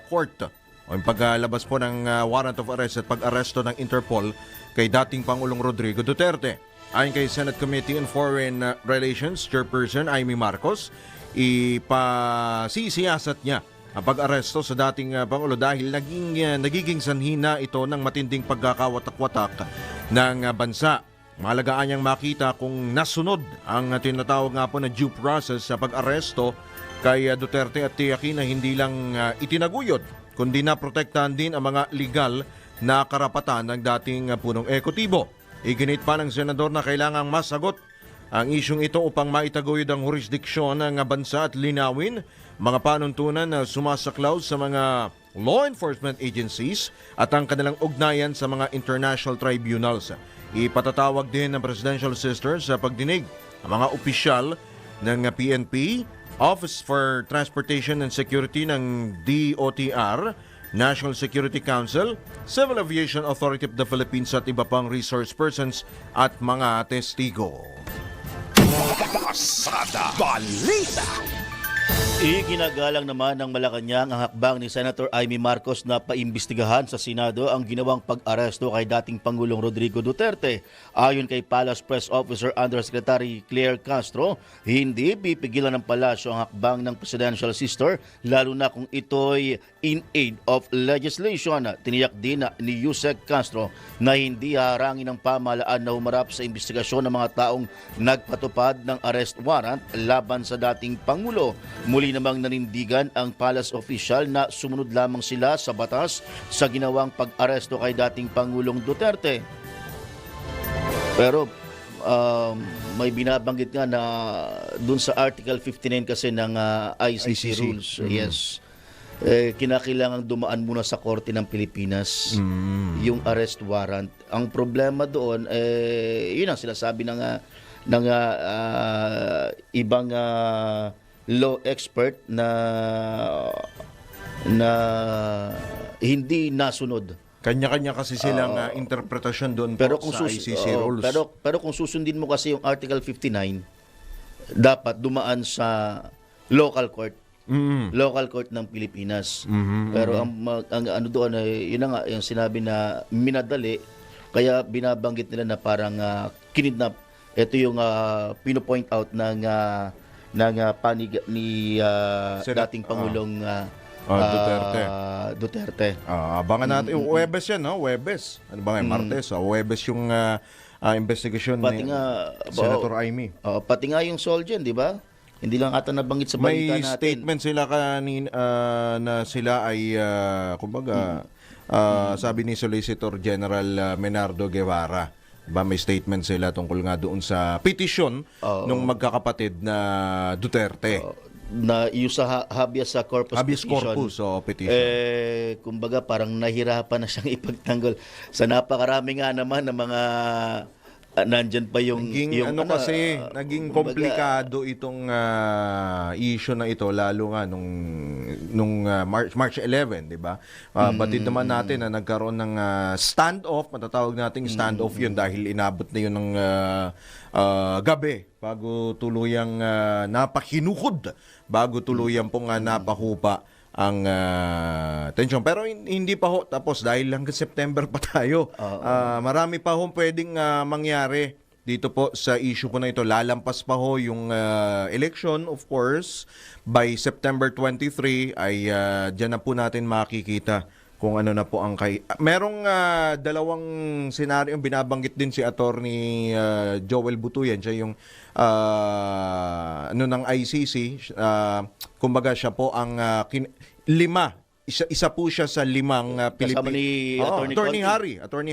Court o yung paglabas po ng warrant of arrest at pag-aresto ng Interpol kay dating Pangulong Rodrigo Duterte. Ayon kay Senate Committee on Foreign Relations Chairperson Amy Marcos, ipasisiyasat niya ang pag-aresto sa dating Pangulo dahil nagiging sanhi na ito ng matinding pagkakawatak-watak ng bansa. Mahalagaan niyang makita kung nasunod ang tinatawag nga po na due process sa pag-aresto kay Duterte at tiyakin na hindi lang itinaguyod kundi naprotektahan din ang mga legal na karapatan ng dating punong ekotibo. Iginit pa ng senador na kailangang masagot ang isyong ito upang maitaguyod ang jurisdiksyon ng bansa at linawin mga panuntunan na sumasaklaw sa mga law enforcement agencies at ang kanilang ugnayan sa mga international tribunals. Ipatatawag din ng Presidential Sister sa pagdinig ang mga opisyal ng PNP, Office for Transportation and Security ng DOTR, National Security Council, Civil Aviation Authority of the Philippines at iba pang resource persons at mga testigo. Pasada Balita. Iginagalang naman ng Malacanang ang hakbang ni Senator Amy Marcos na paimbestigahan sa Senado ang ginawang pag-aresto kay dating Pangulong Rodrigo Duterte. Ayon kay Palace Press Officer Undersecretary Claire Castro, hindi pipigilan ng palasyo ang hakbang ng Presidential Sister lalo na kung ito'y in aid of legislation. Tiniyak din ni Yusek Castro na hindi haharangin ng pamahalaan na humarap sa investigasyon ng mga taong nagpatupad ng arrest warrant laban sa dating Pangulo. Muli namang nanindigan ang palace official na sumunod lamang sila sa batas sa ginawang pag-aresto kay dating Pangulong Duterte. Pero may binabanggit nga na dun sa Article 59 kasi ng ICC rules. Yes. Kinakailangang dumaan muna sa Korte ng Pilipinas yung arrest warrant. Ang problema doon, yun ang sinasabi ng ibang law expert na hindi nasunod. Kanya-kanya kasi silang interpretasyon doon pero po sa ICC rules. Pero kung susundin mo kasi yung Article 59, dapat dumaan sa local court. Local court ng Pilipinas. Pero ang ano doon yun na nga yung sinabi na minadali, kaya binabanggit nila na parang kinidnap. Ito yung pino-point out ng panig ni dating Pangulong Duterte. Abangan natin. Huwebes yan, no? Huwebes. Ano ba ngayon? Martes. Huwebes yung investigasyon ni Senator Amy. Pati nga yung Solgen, di ba? Hindi lang ata nabanggit sa balita natin. May statement sila kanina na sila ay, sabi ni Solicitor General Menardo Guevara, may statement sila tungkol nga doon sa petisyon nung magkakapatid na Duterte. Na yung sa habeas corpus petition. Kumbaga parang nahirapan na siyang ipagtanggol sa napakarami nga naman ng mga nandyan pa yung naging komplikado itong issue na ito lalo nga nung March 11, di ba? Batid naman natin na nagkaroon ng standoff, matatawag nating standoff yun dahil inabot na yun ng gabi bago tuluyang napakinukod, bago tuluyang pong napahupa ang tensyon. Pero hindi pa ho tapos dahil hanggang September pa tayo. Marami pa ho pwedeng mangyari dito po sa issue po na ito. Lalampas pa ho yung election, of course. By September 23 ay dyan na po natin makikita kung ano na po ang merong dalawang senaryo binabanggit din si Attorney Joel Butuyan. Siya yung ng ICC. Kumbaga siya po ang isa po siya sa limang kasama ni Attorney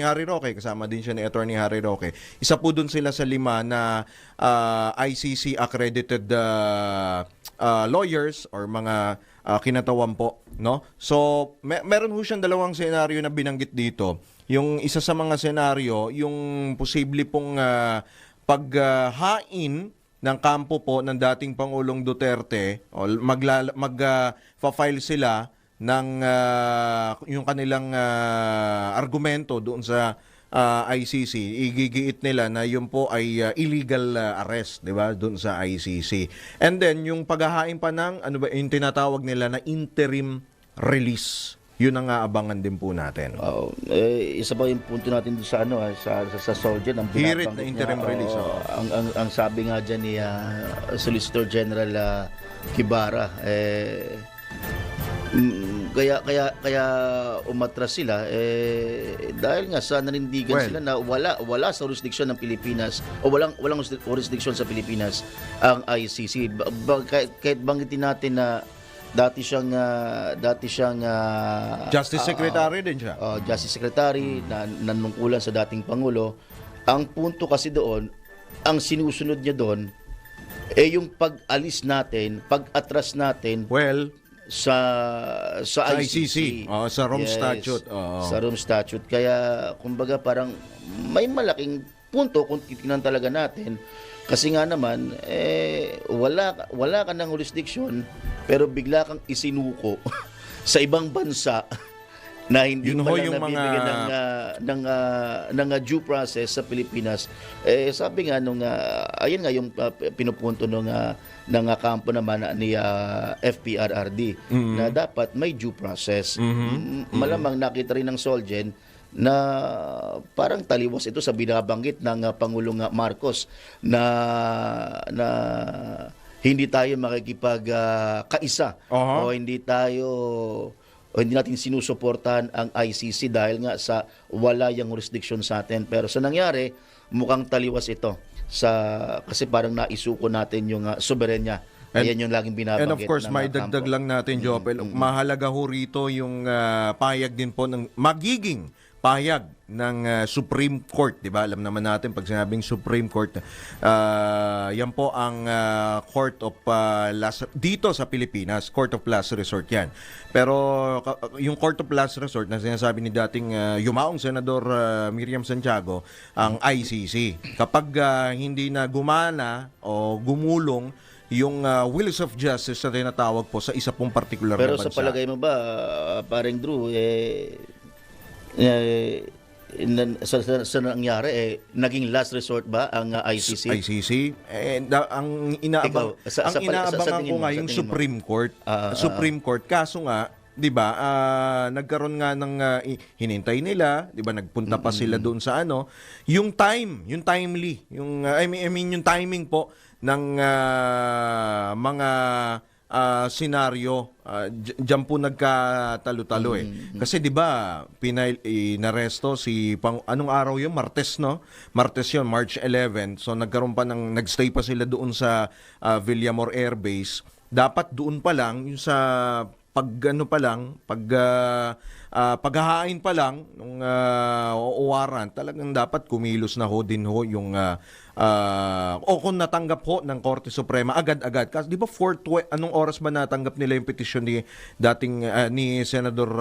Harry Roque, kasama din siya ni Attorney Harry Roque. Isa po dun sila sa lima na ICC accredited lawyers or mga kinatawan po, no? So meron ho siyang dalawang senaryo na binanggit dito. Yung isa sa mga senaryo, yung posible pong paghain ng kampo po ng dating Pangulong Duterte, o magfa-file sila ng yung kanilang argumento doon sa ICC. Igigiit nila na yun po ay illegal arrest, di ba, doon sa ICC. And then yung paghahain pa ng yung tinatawag nila na interim release. Yun ang aabangan din po natin. Isa pa yung punto natin doon sa sa Soldier, ang hirit na interim release. Ang sabi nga diyan ni Solicitor General Kibara, kaya umatras sila dahil nga sa nanindigan sila na wala sa jurisdiction ng Pilipinas o walang jurisdiction sa Pilipinas ang ICC. Kahit banggitin natin na dati siyang Justice Secretary din siya. Justice Secretary na nanungkulan sa dating Pangulo. Ang punto kasi doon, ang sinusunod niya doon yung pag-alis natin, pag-atras natin sa ICC. Sa Rome Statute. Sa Rome Statute. Kaya kumbaga parang may malaking punto kung titingnan talaga natin. Kasi nga naman, wala ka ng jurisdiction, pero bigla kang isinuko sa ibang bansa na hindi mo lang nabibigyan ng due process sa Pilipinas. Sabi nga ayun nga yung pinupunto ng kampo naman ni FPRRD na dapat may due process. Malamang nakita rin ng Solgen na parang taliwas ito sa binabanggit ng Pangulong Marcos na hindi tayo makikipagkaisa o hindi natin sinusuportahan ang ICC dahil nga sa wala yung jurisdiction sa atin. Pero sa nangyari, mukhang taliwas ito kasi parang naisuko natin yung soberenya. Ayan yung laging binabanggit. And of course, may dagdag lang natin, Jopel. Mahalaga ho rito yung payag din po ng magiging payag ng Supreme Court, 'di ba? Alam naman natin pag sinabing Supreme Court, yan po ang Court of dito sa Pilipinas, Court of Last Resort 'yan. Pero yung Court of Last Resort na sinasabi ni dating yumaong Senador Miriam Santiago, ang ICC. Kapag hindi na gumana o gumulong yung wheels of justice na tinatawag po sa isa pong particular na bansa. Pero sa palagay mo ba, parang Drew, sa nangyari, naging last resort ba ang ICC? Ang inaabangan ko nga yung Supreme Court. Supreme Court. Kaso nga, 'di ba? Nagkaroon nga ng hinintay nila, 'di ba? Nagpunta pa sila doon sa yung timely, yung yung timing po ng mga senaryo, diyan po nagkatalo-talo Kasi 'di ba, inaresto si anong araw 'yung Martes, no? Martes 'yon, March 11. So nagkaroon pa nagstay pa sila doon sa Villamor Air Base. Dapat doon pa lang yung sa paghahain pa lang ng warrant, talagang dapat kumilos na ho din ho yung o kung natanggap ho ng Korte Suprema agad-agad. Kasi di ba anong oras ba natanggap nila yung petisyon ni dating ni Senador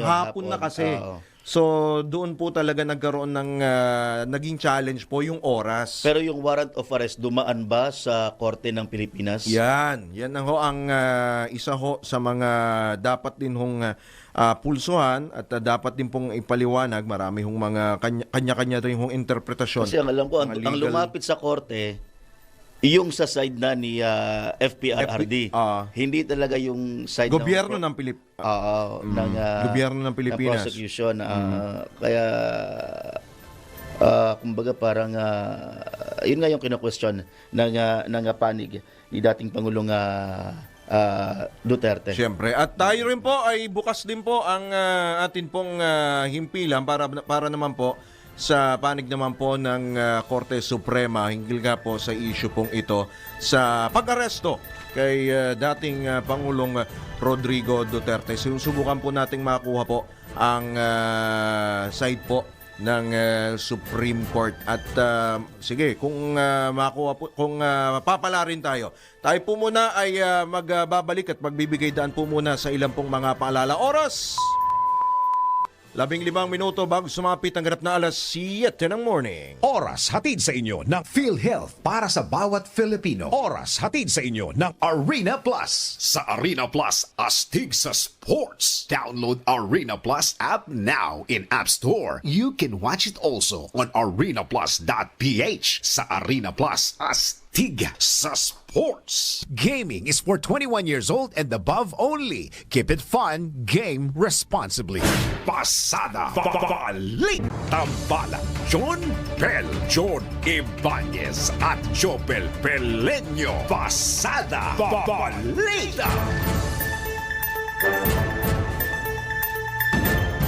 hapon na kasi. So doon po talaga nagkaroon ng naging challenge po yung oras. Pero yung warrant of arrest, dumaan ba sa Korte ng Pilipinas? Yan na ho ang isa ho sa mga dapat din hong pulsuhan at dapat din pong ipaliwanag. Marami hong mga kanya-kanya rin hong interpretasyon. Kasi ang alam ko, ang lumapit sa Korte, yung sa side na ni FPRRD, hindi talaga yung side gobyerno ng gobyerno ng Pilipinas. Na prosecution. Kaya kumbaga parang yun nga yung kino-question ng panig ni dating Pangulong Duterte. Siyempre. At tayo rin po ay bukas din po ang atin pong himpilan para naman po sa panig naman po ng Korte Suprema hinggil nga po sa issue pong ito sa pag-aresto kay dating Pangulong Rodrigo Duterte. Susubukan po nating makuha po ang side po ng Supreme Court. At sige, kung makuha po, kung papala rin tayo po muna ay magbabalik at magbibigay daan po muna sa ilang pong mga paalala. Oras! 15 minuto bago sumapit ang ganap na alas 7 ng morning. Oras hatid sa inyo ng PhilHealth para sa bawat Filipino. Oras hatid sa inyo ng Arena Plus. Sa Arena Plus, astig sa sports. Download Arena Plus app now in App Store. You can watch it also on arenaplus.ph. Sa Arena Plus, astig sa sports. Gaming is for 21 years old and above only. Keep it fun, game responsibly. Pasada Balik Tambala John Bell, John Ibanez at Jobel Pelenyo. Pasada Balita.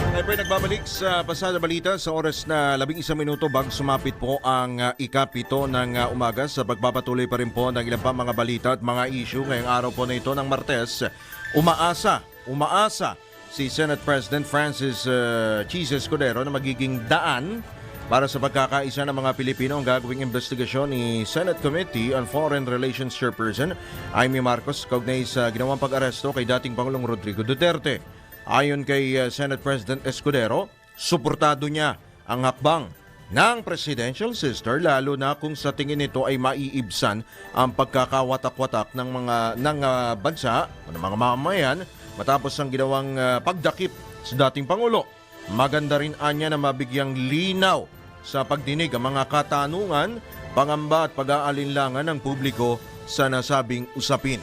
Tayo po ay nagbabalik sa Pasada Balita sa oras na 11 minuto bago sumapit po ang ikapito ng umaga sa pagpapatuloy pa rin po ng ilang pa mga balita at mga issue ngayong araw po na ito ng Martes. Umaasa si Senate President Francis Chis Escudero na magiging daan para sa pagkakaisa ng mga Pilipino ang gagawing investigasyon ni Senate Committee on Foreign Relations Chairperson Amy Marcos kaugnay sa ginawang pag-aresto kay dating Pangulong Rodrigo Duterte. Ayon kay Senate President Escudero, suportado niya ang hakbang ng presidential sister lalo na kung sa tingin nito ay maiibsan ang pagkakawatak-watak ng bansa o ng mga mamamayan matapos ang ginawang pagdakip sa dating Pangulo. Maganda rin anya na mabigyang linaw sa pagdinig ang mga katanungan, pangamba at pag-aalinlangan ng publiko sa nasabing usapin.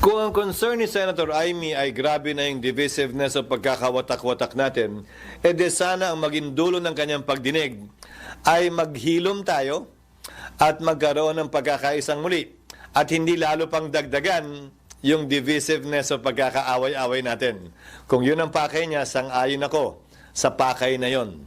Kung ang concern ni Senator Amy ay grabe na yung divisiveness o pagkakawatak-watak natin, edi sana ang maging dulo ng kanyang pagdinig ay maghilom tayo at magkaroon ng pagkakaisang muli at hindi lalo pang dagdagan yung divisiveness o pagkakaaway-away natin. Kung yun ang pakay niya, sang-ayon ako sa pakay na yon.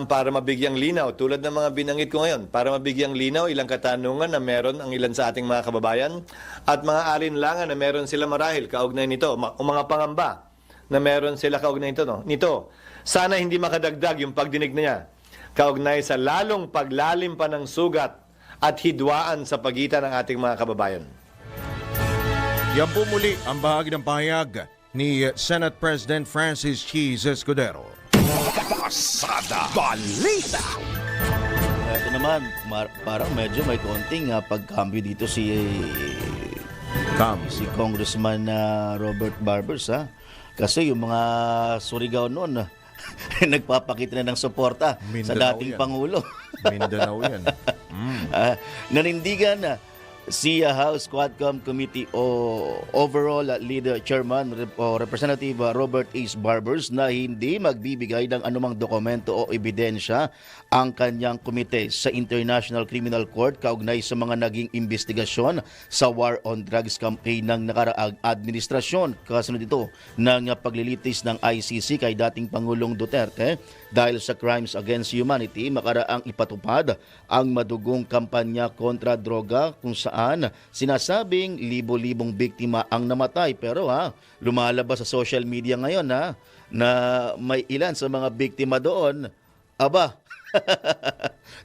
Para mabigyang linaw, tulad ng mga binanggit ko ngayon, para mabigyang linaw ilang katanungan na meron ang ilan sa ating mga kababayan at mga alinlangan na meron sila marahil kaugnay nito, o mga pangamba na meron sila kaugnay nito. Sana hindi makadagdag yung pagdinig na niya kaugnay sa lalong paglalim pa ng sugat at hidwaan sa pagitan ng ating mga kababayan. Yan po muli ang bahagi ng pahayag ni Senate President Francis Chis Escudero. Pasada Balita. Ito naman, parang medyo may konting pagkambyo dito si Congressman Robert Barbers. Kasi yung mga Surigao noon, nagpapakita na ng suporta sa dating Pangulo. Mindanao yan. Nanindigan si House Quadcom Committee overall leader chairman Representative Robert H. Barbers na hindi magbibigay ng anumang dokumento o ebidensya ang kanyang komite sa International Criminal Court kaugnay sa mga naging investigasyon sa war on drugs campaign ng nakaraang administrasyon. Kasunod ito ng paglilitis ng ICC kay dating Pangulong Duterte dahil sa crimes against humanity makaraang ipatupad ang madugong kampanya kontra droga kung saan sinasabing libo-libong biktima ang namatay. Pero lumalabas sa social media ngayon na may ilan sa mga biktima doon,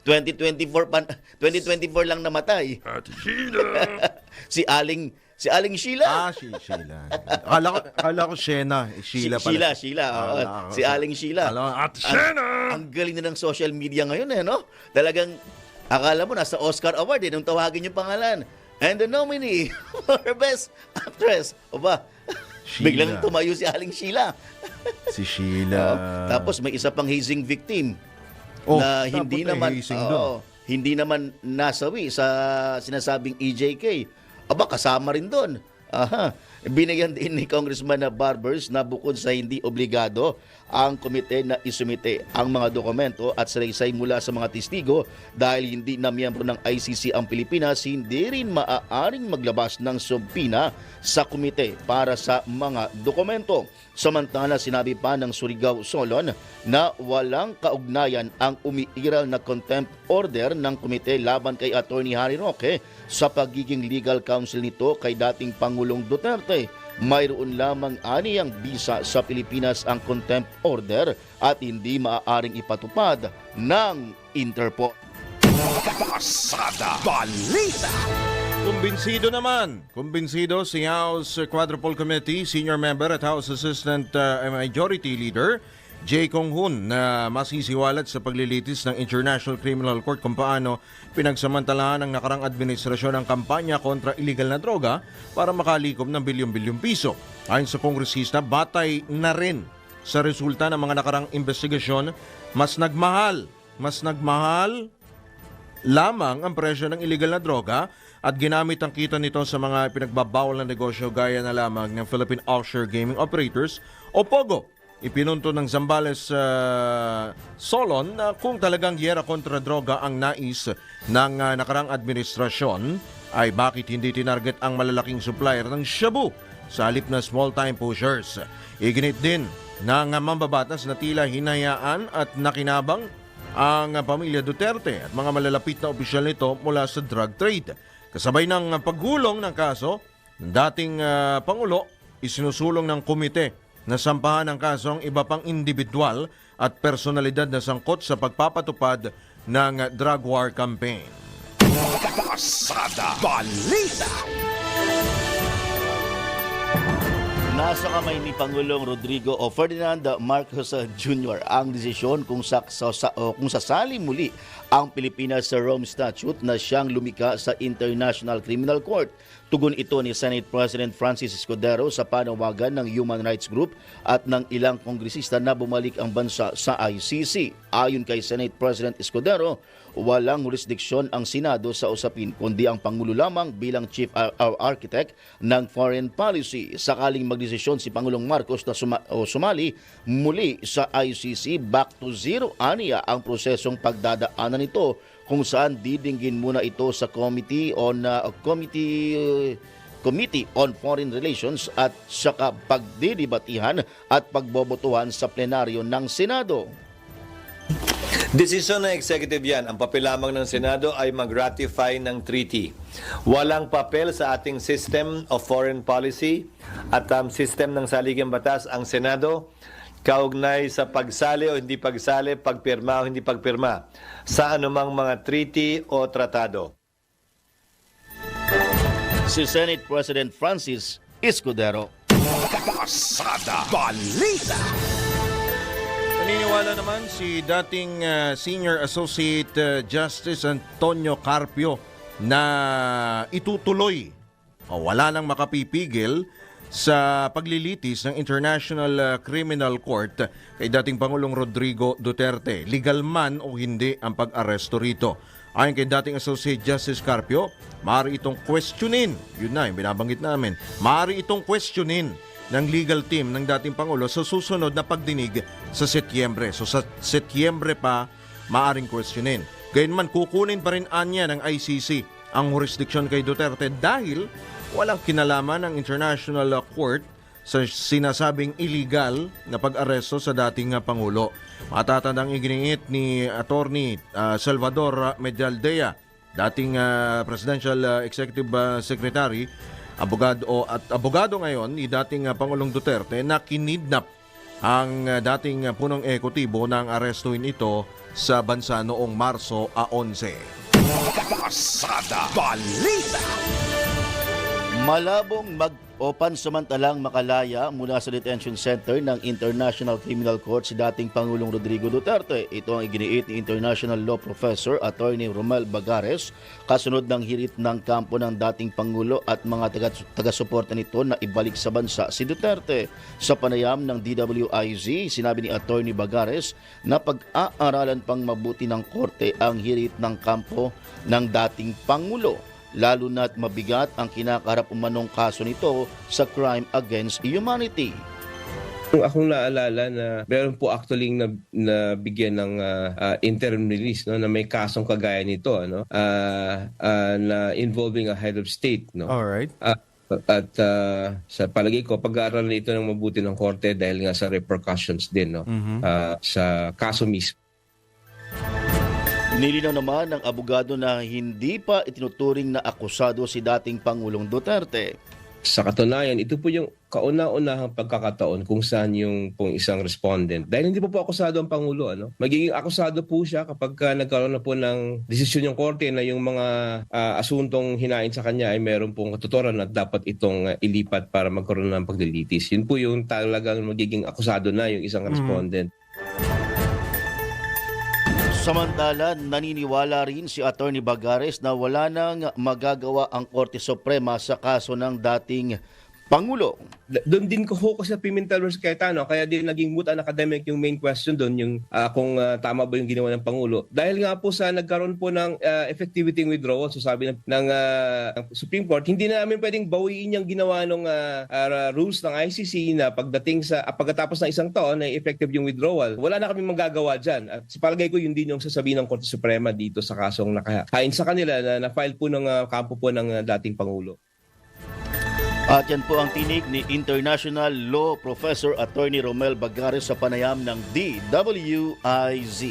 2024 lang namatay. Si Aling Si Aling Sheila. Sheila. Akala ko Shena. Sheila pala. Sheila. Oo. Ah, Si Aling Sheila. At Shena! Ang galing na ng social media ngayon no? Talagang, akala mo nasa Oscar Award nung tawagin yung pangalan. And the nominee for Best Actress. O ba? Sheila. Biglang tumayo si Aling Sheila. Si Sheila. Tapos may isa pang hazing victim Oh, na tapos may hazing doon. hindi naman nasawi sa sinasabing EJK. Aba, kasama rin doon. Aha. Binigyan din ni Congressman na Barbers na bukod sa hindi obligado ang komite na isumite ang mga dokumento at salaysay mula sa mga testigo dahil hindi na miyembro ng ICC ang Pilipinas, hindi rin maaaring maglabas ng subpina sa komite para sa mga dokumento. Samantala, sinabi pa ng Surigao Solon na walang kaugnayan ang umiiral na contempt order ng komite laban kay Attorney Harry Roque sa pagiging legal counsel nito kay dating Pangulong Duterte. Mayroon lamang aniyang bisa sa Pilipinas ang contempt order at hindi maaaring ipatupad ng Interpol. Pasada Balita. Kumbinsido si House Quadruple Committee Senior Member at House Assistant Majority Leader Jay Kong-hun na masisiwalat sa paglilitis ng International Criminal Court kung paano pinagsamantalahan ng nakarang administrasyon ang kampanya kontra illegal na droga para makalikom ng bilyon-bilyong piso. Ayon sa kongresista, batay na rin sa resulta ng mga nakarang investigasyon, mas nagmahal lamang ang presyo ng illegal na droga at ginamit ang kita nito sa mga pinagbabawal na negosyo gaya na lamang ng Philippine Offshore Gaming Operators o POGO. Ipinunto ng Zambales Solon na kung talagang giyera kontra droga ang nais ng nakarang administrasyon ay bakit hindi tinarget ang malalaking supplier ng shabu sa halip na small-time pushers. Iginit din ng mambabatas na tila hinayaan at nakinabang ang pamilya Duterte at mga malalapit na opisyal nito mula sa drug trade. Kasabay ng paggulong ng kaso, dating Pangulo isinusulong ng komite na sampahan ng kaso ang iba pang individual at personalidad na sangkot sa pagpapatupad ng drug war campaign. Pasada Balita. Nasa kamay ni Pangulong Rodrigo o Ferdinand Marcos Jr. ang desisyon kung sasali muli ang Pilipinas sa Rome Statute na siyang lumika sa International Criminal Court. Tugon ito ni Senate President Francis Escudero sa panawagan ng Human Rights Group at ng ilang kongresista na bumalik ang bansa sa ICC. Ayon kay Senate President Escudero, walang jurisdiksyon ang Senado sa usapin kundi ang Pangulo lamang bilang Chief Architect ng Foreign Policy. Sakaling magdesisyon si Pangulong Marcos na sumali muli sa ICC, back to zero aniya ang prosesong pagdadaanan nito kung saan didinggin muna ito sa Committee on Foreign Relations at saka pagdidibatihan at pagbobotohan sa plenaryo ng Senado. Desisyon ng executive yan. Ang papel lamang ng Senado ay mag-ratify ng treaty. Walang papel sa ating system of foreign policy at system ng saligang batas ang Senado kaugnay sa pagsali o hindi pagsali, pagpirma o hindi pagpirma sa anumang mga treaty o tratado. Si Senate President Francis Escudero. Pasada Balita. Naniniwala naman si dating Senior Associate Justice Antonio Carpio na itutuloy o wala nang makapipigil sa paglilitis ng International Criminal Court kay dating Pangulong Rodrigo Duterte. Legal man o hindi ang pag-aresto rito. Ayon kay dating Associate Justice Carpio, maaari itong questionin. Yun na, yung binabanggit namin. Maaari itong questionin ng legal team ng dating Pangulo sa susunod na pagdinig sa Setyembre. So sa Setyembre pa, maaring questionin. Gayunman, kukunin pa rin anya ng ICC ang jurisdiction kay Duterte dahil walang kinalaman ng International Court sa sinasabing illegal na pag-aresto sa dating Pangulo. Matatandang iginingit ni Attorney Salvador Medialdea, dating Presidential Executive Secretary, abogado ngayon ni dating Pangulong Duterte na kinidnap ang dating punong ekotibo ng arestuin ito sa bansa noong Marso 11. Pasada Balita. Malabong pansamantalang makalaya mula sa detention center ng International Criminal Court si dating Pangulong Rodrigo Duterte. Ito ang iginiit ni International Law Professor Attorney Romel Bagares kasunod ng hirit ng kampo ng dating Pangulo at mga taga-suporta nito na ibalik sa bansa si Duterte. Sa panayam ng DWIZ, sinabi ni Attorney Bagares na pag-aaralan pang mabuti ng korte ang hirit ng kampo ng dating Pangulo, lalo na't mabigat ang kinakaharap umanong kaso nito sa crime against humanity. Akong naalala na meron po actually na bigyan ng interim release, no, na may kasong kagaya nito, no, na involving a head of state, no. All right. At sa palagay ko, pag-aaralan ito ng mabuti ng korte dahil nga sa repercussions din, no, sa kaso mismo. Nilinaw naman ng abogado na hindi pa itinuturing na akusado si dating Pangulong Duterte. Sa katunayan, ito po yung kauna-unahang pagkakataon kung saan yung pong isang respondent. Dahil hindi po akusado ang Pangulo, ano? Magiging akusado po siya kapag nagkaroon na po ng desisyon yung korte na yung mga asuntong hinain sa kanya ay meron pong katuturan at dapat itong ilipat para magkaroon ng paglilitis. Yun po yung talagang magiging akusado na yung isang respondent. Samantala, naniniwala rin si Attorney Bagares na wala nang magagawa ang Korte Suprema sa kaso ng dating Pangulo. Doon din ko focus sa Pimentel versus Cayetano, kaya din naging moot and academic yung main question doon, yung kung tama ba yung ginawa ng Pangulo. Dahil nga po sa nagkaroon po ng effectivity withdrawal, so sabi ng Supreme Court, hindi na namin pwedeng bawiin yung ginawa ng rules ng ICC na pagdating sa pagkatapos ng isang taon na effective yung withdrawal. Wala na kami magagawa dyan. At sa palagay ko, yun din yung sasabihin ng Korte Suprema dito sa kasong nakahain sa kanila na na-file po ng kampo po ng dating Pangulo. At yan po ang tinig ni International Law Professor Attorney Romel Bagares sa panayam ng DWIZ.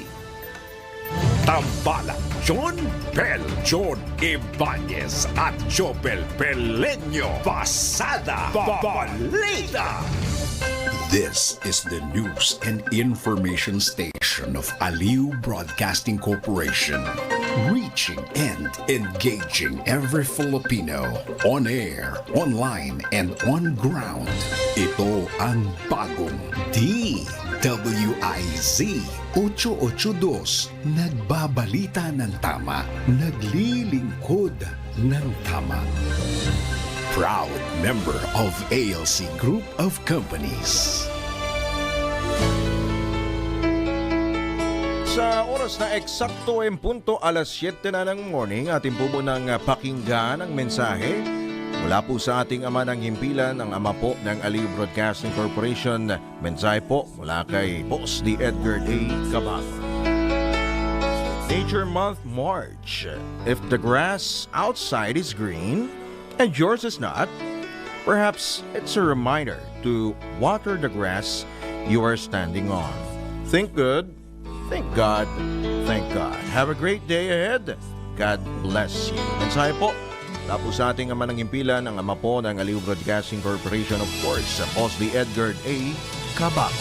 Tambalang John Bell, John Ibanez at Jobel Pelenyo. Pasada Balita. This is the news and information station of Aliw Broadcasting Corporation. Reaching and engaging every Filipino on air, online, and on ground. Ito ang bagong DWIZ 882. Nagbabalita ng tama, naglilingkod ng tama. Proud member of ALC Group of Companies. Sa oras na eksakto en punto alas 7 na ng morning, atin po munang pakinggan ang mensahe mula po sa ating ama ng himpilan, ang ama po ng Aliw Broadcasting Corporation. Mensahe po mula kay Boss D. Edgar A. Cabal. Nature Month March. If the grass outside is green and yours is not, perhaps it's a reminder to water the grass you are standing on. Think good. Thank God. Thank God. Have a great day ahead. God bless you. Mensahe po. Tapos sa ating ama ng himpilan, ang ama po ng Aliw Broadcasting Corporation, of course, sa Boss D. Edgar A. Cabal.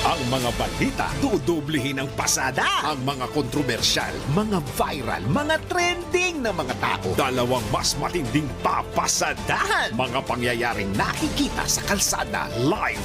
Ang mga balita, dudublihin ang pasada. Ang mga kontrobersyal, mga viral, mga trending na mga tao. Dalawang mas matinding papasadahan. Mga pangyayaring nakikita sa kalsada. Live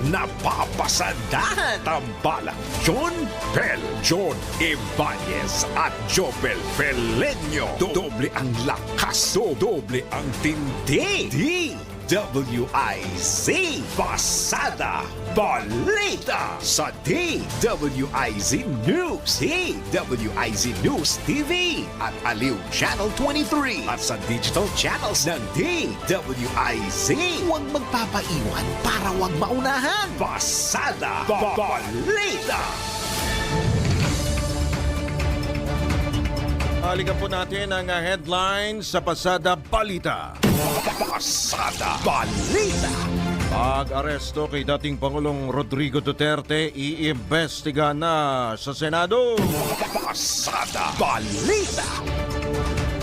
na papasadahan. Tambalang John Bell, John Ibanez at Jobel Pelenyo. Doble ang lakas, doble ang tindi. DWIZ Pasada Balita sa DWIZ News, DWIZ News TV at Aliw Channel 23 at sa digital channels ng DWIZ. Huwag magpapaiwan para huwag maunahan. Pasada Balita. Balikan po natin ang headlines sa Pasada Balita. Pasada Balita. Pag-aresto kay dating Pangulong Rodrigo Duterte, iimbestiga na sa Senado. Pasada Balita.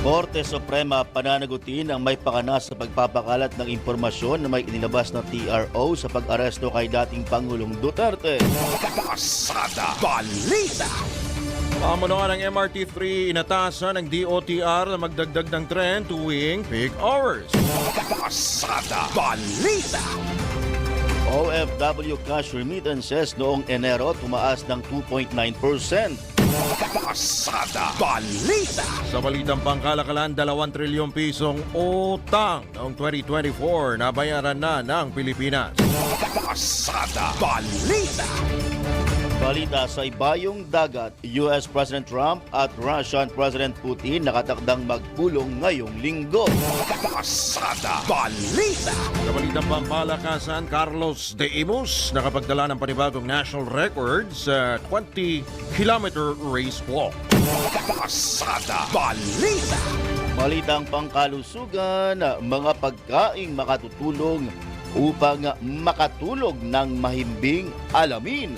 Korte Suprema pananagutin ang may pakana sa pagpapakalat ng impormasyon na may inilabas na TRO sa pag-aresto kay dating Pangulong Duterte. Pasada Balita. Pamunuan ng MRT3, inatasan ng DOTR na magdagdag ng tren tuwing peak hours. Pasada Balita. OFW cash remittances noong Enero tumaas ng 2.9%. Pasada Balita. Sa balitang pangkalakalan, 2 trilyong pisong utang noong 2024 na bayaran na ng Pilipinas. Pasada Balita. Balita sa ibayong dagat, US President Trump at Russian President Putin nakatakdang magpulong ngayong linggo. Pasada Balita. Sa balitang pampalakasan, Carlos De Imus nakapagdala ng panibagong national record sa 20-kilometer race walk. Pasada Balita. Balitang pangkalusugan, mga pagkaing makatutulong upang makatulog ng mahimbing alamin.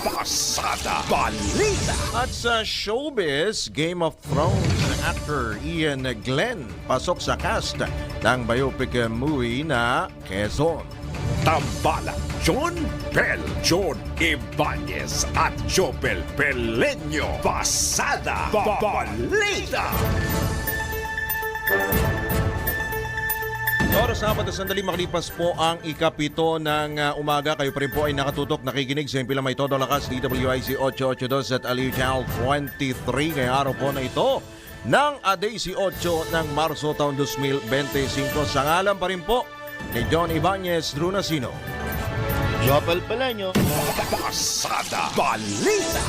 Pasada Balita. At sa showbiz, Game of Thrones actor Ian Glenn pasok sa cast ng biopic movie na Quezon. Tambalan, John Bell, John Ibanez at Jobel Pelenyo. Pasada Balita. Oras na sandali makalipas po ang ikapito ng umaga. Kayo pa rin po ay nakatutok, nakikinig sa Impilang May Todo Lakas, DWIC 882 at Aliw Channel 23. Ngayong araw po na ito ng 18 ng Marso taong 2025. Sa ngalan pa rin po ni John Ibanez Drunasino. Jopel Pelenyo. Pasada Balita.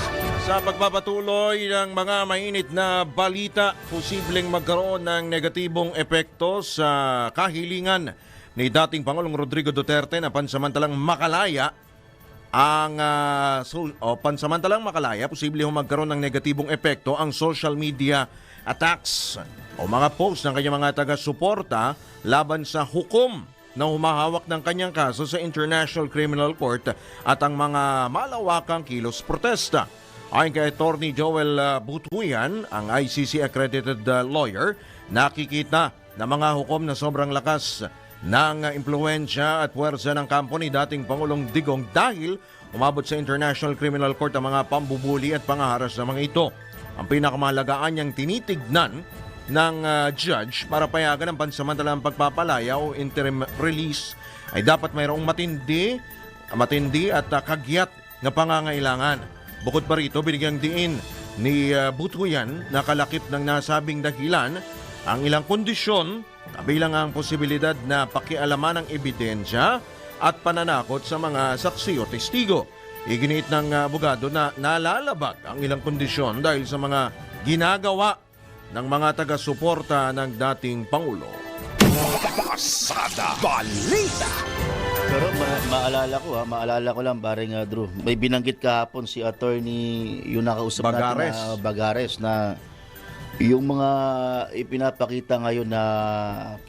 Sa pagpapatuloy ng mga mainit na balita, posibleng magkaroon ng negatibong epekto sa kahilingan ni dating Pangulong Rodrigo Duterte na pansamantalang makalaya posibleng magkaroon ng negatibong epekto ang social media attacks o mga posts ng kanyang mga taga-suporta laban sa hukom na humahawak ng kanyang kaso sa International Criminal Court at ang mga malawakang kilos protesta. Ayon kay Attorney Joel Butuyan, ang ICC accredited lawyer, nakikita na mga hukom na sobrang lakas ng impluensya at puwersa ng kampo ni dating Pangulong Digong dahil umabot sa International Criminal Court ang mga pambubuli at pangaharas ng mga ito. Ang pinakamahalagaan niyang tinitignan ng judge para payagan ang pansamantalang pagpapalaya o interim release ay dapat mayroong matindi at kagyat na pangangailangan. Bukod pa rito, binigyang diin ni Butuyan na kalakip ng nasabing dahilan ang ilang kondisyon kabilang ang posibilidad na pakialaman ng ebidensya at pananakot sa mga saksi o testigo. Iginiit ng abogado na nalalabag ang ilang kondisyon dahil sa mga ginagawa ng mga taga-suporta ng dating Pangulo. Pasada Balita. Pero maalala ko lang, paring Drew, may binanggit kahapon si attorney, yung nakausap natin na Bagares, na yung mga ipinapakita ngayon na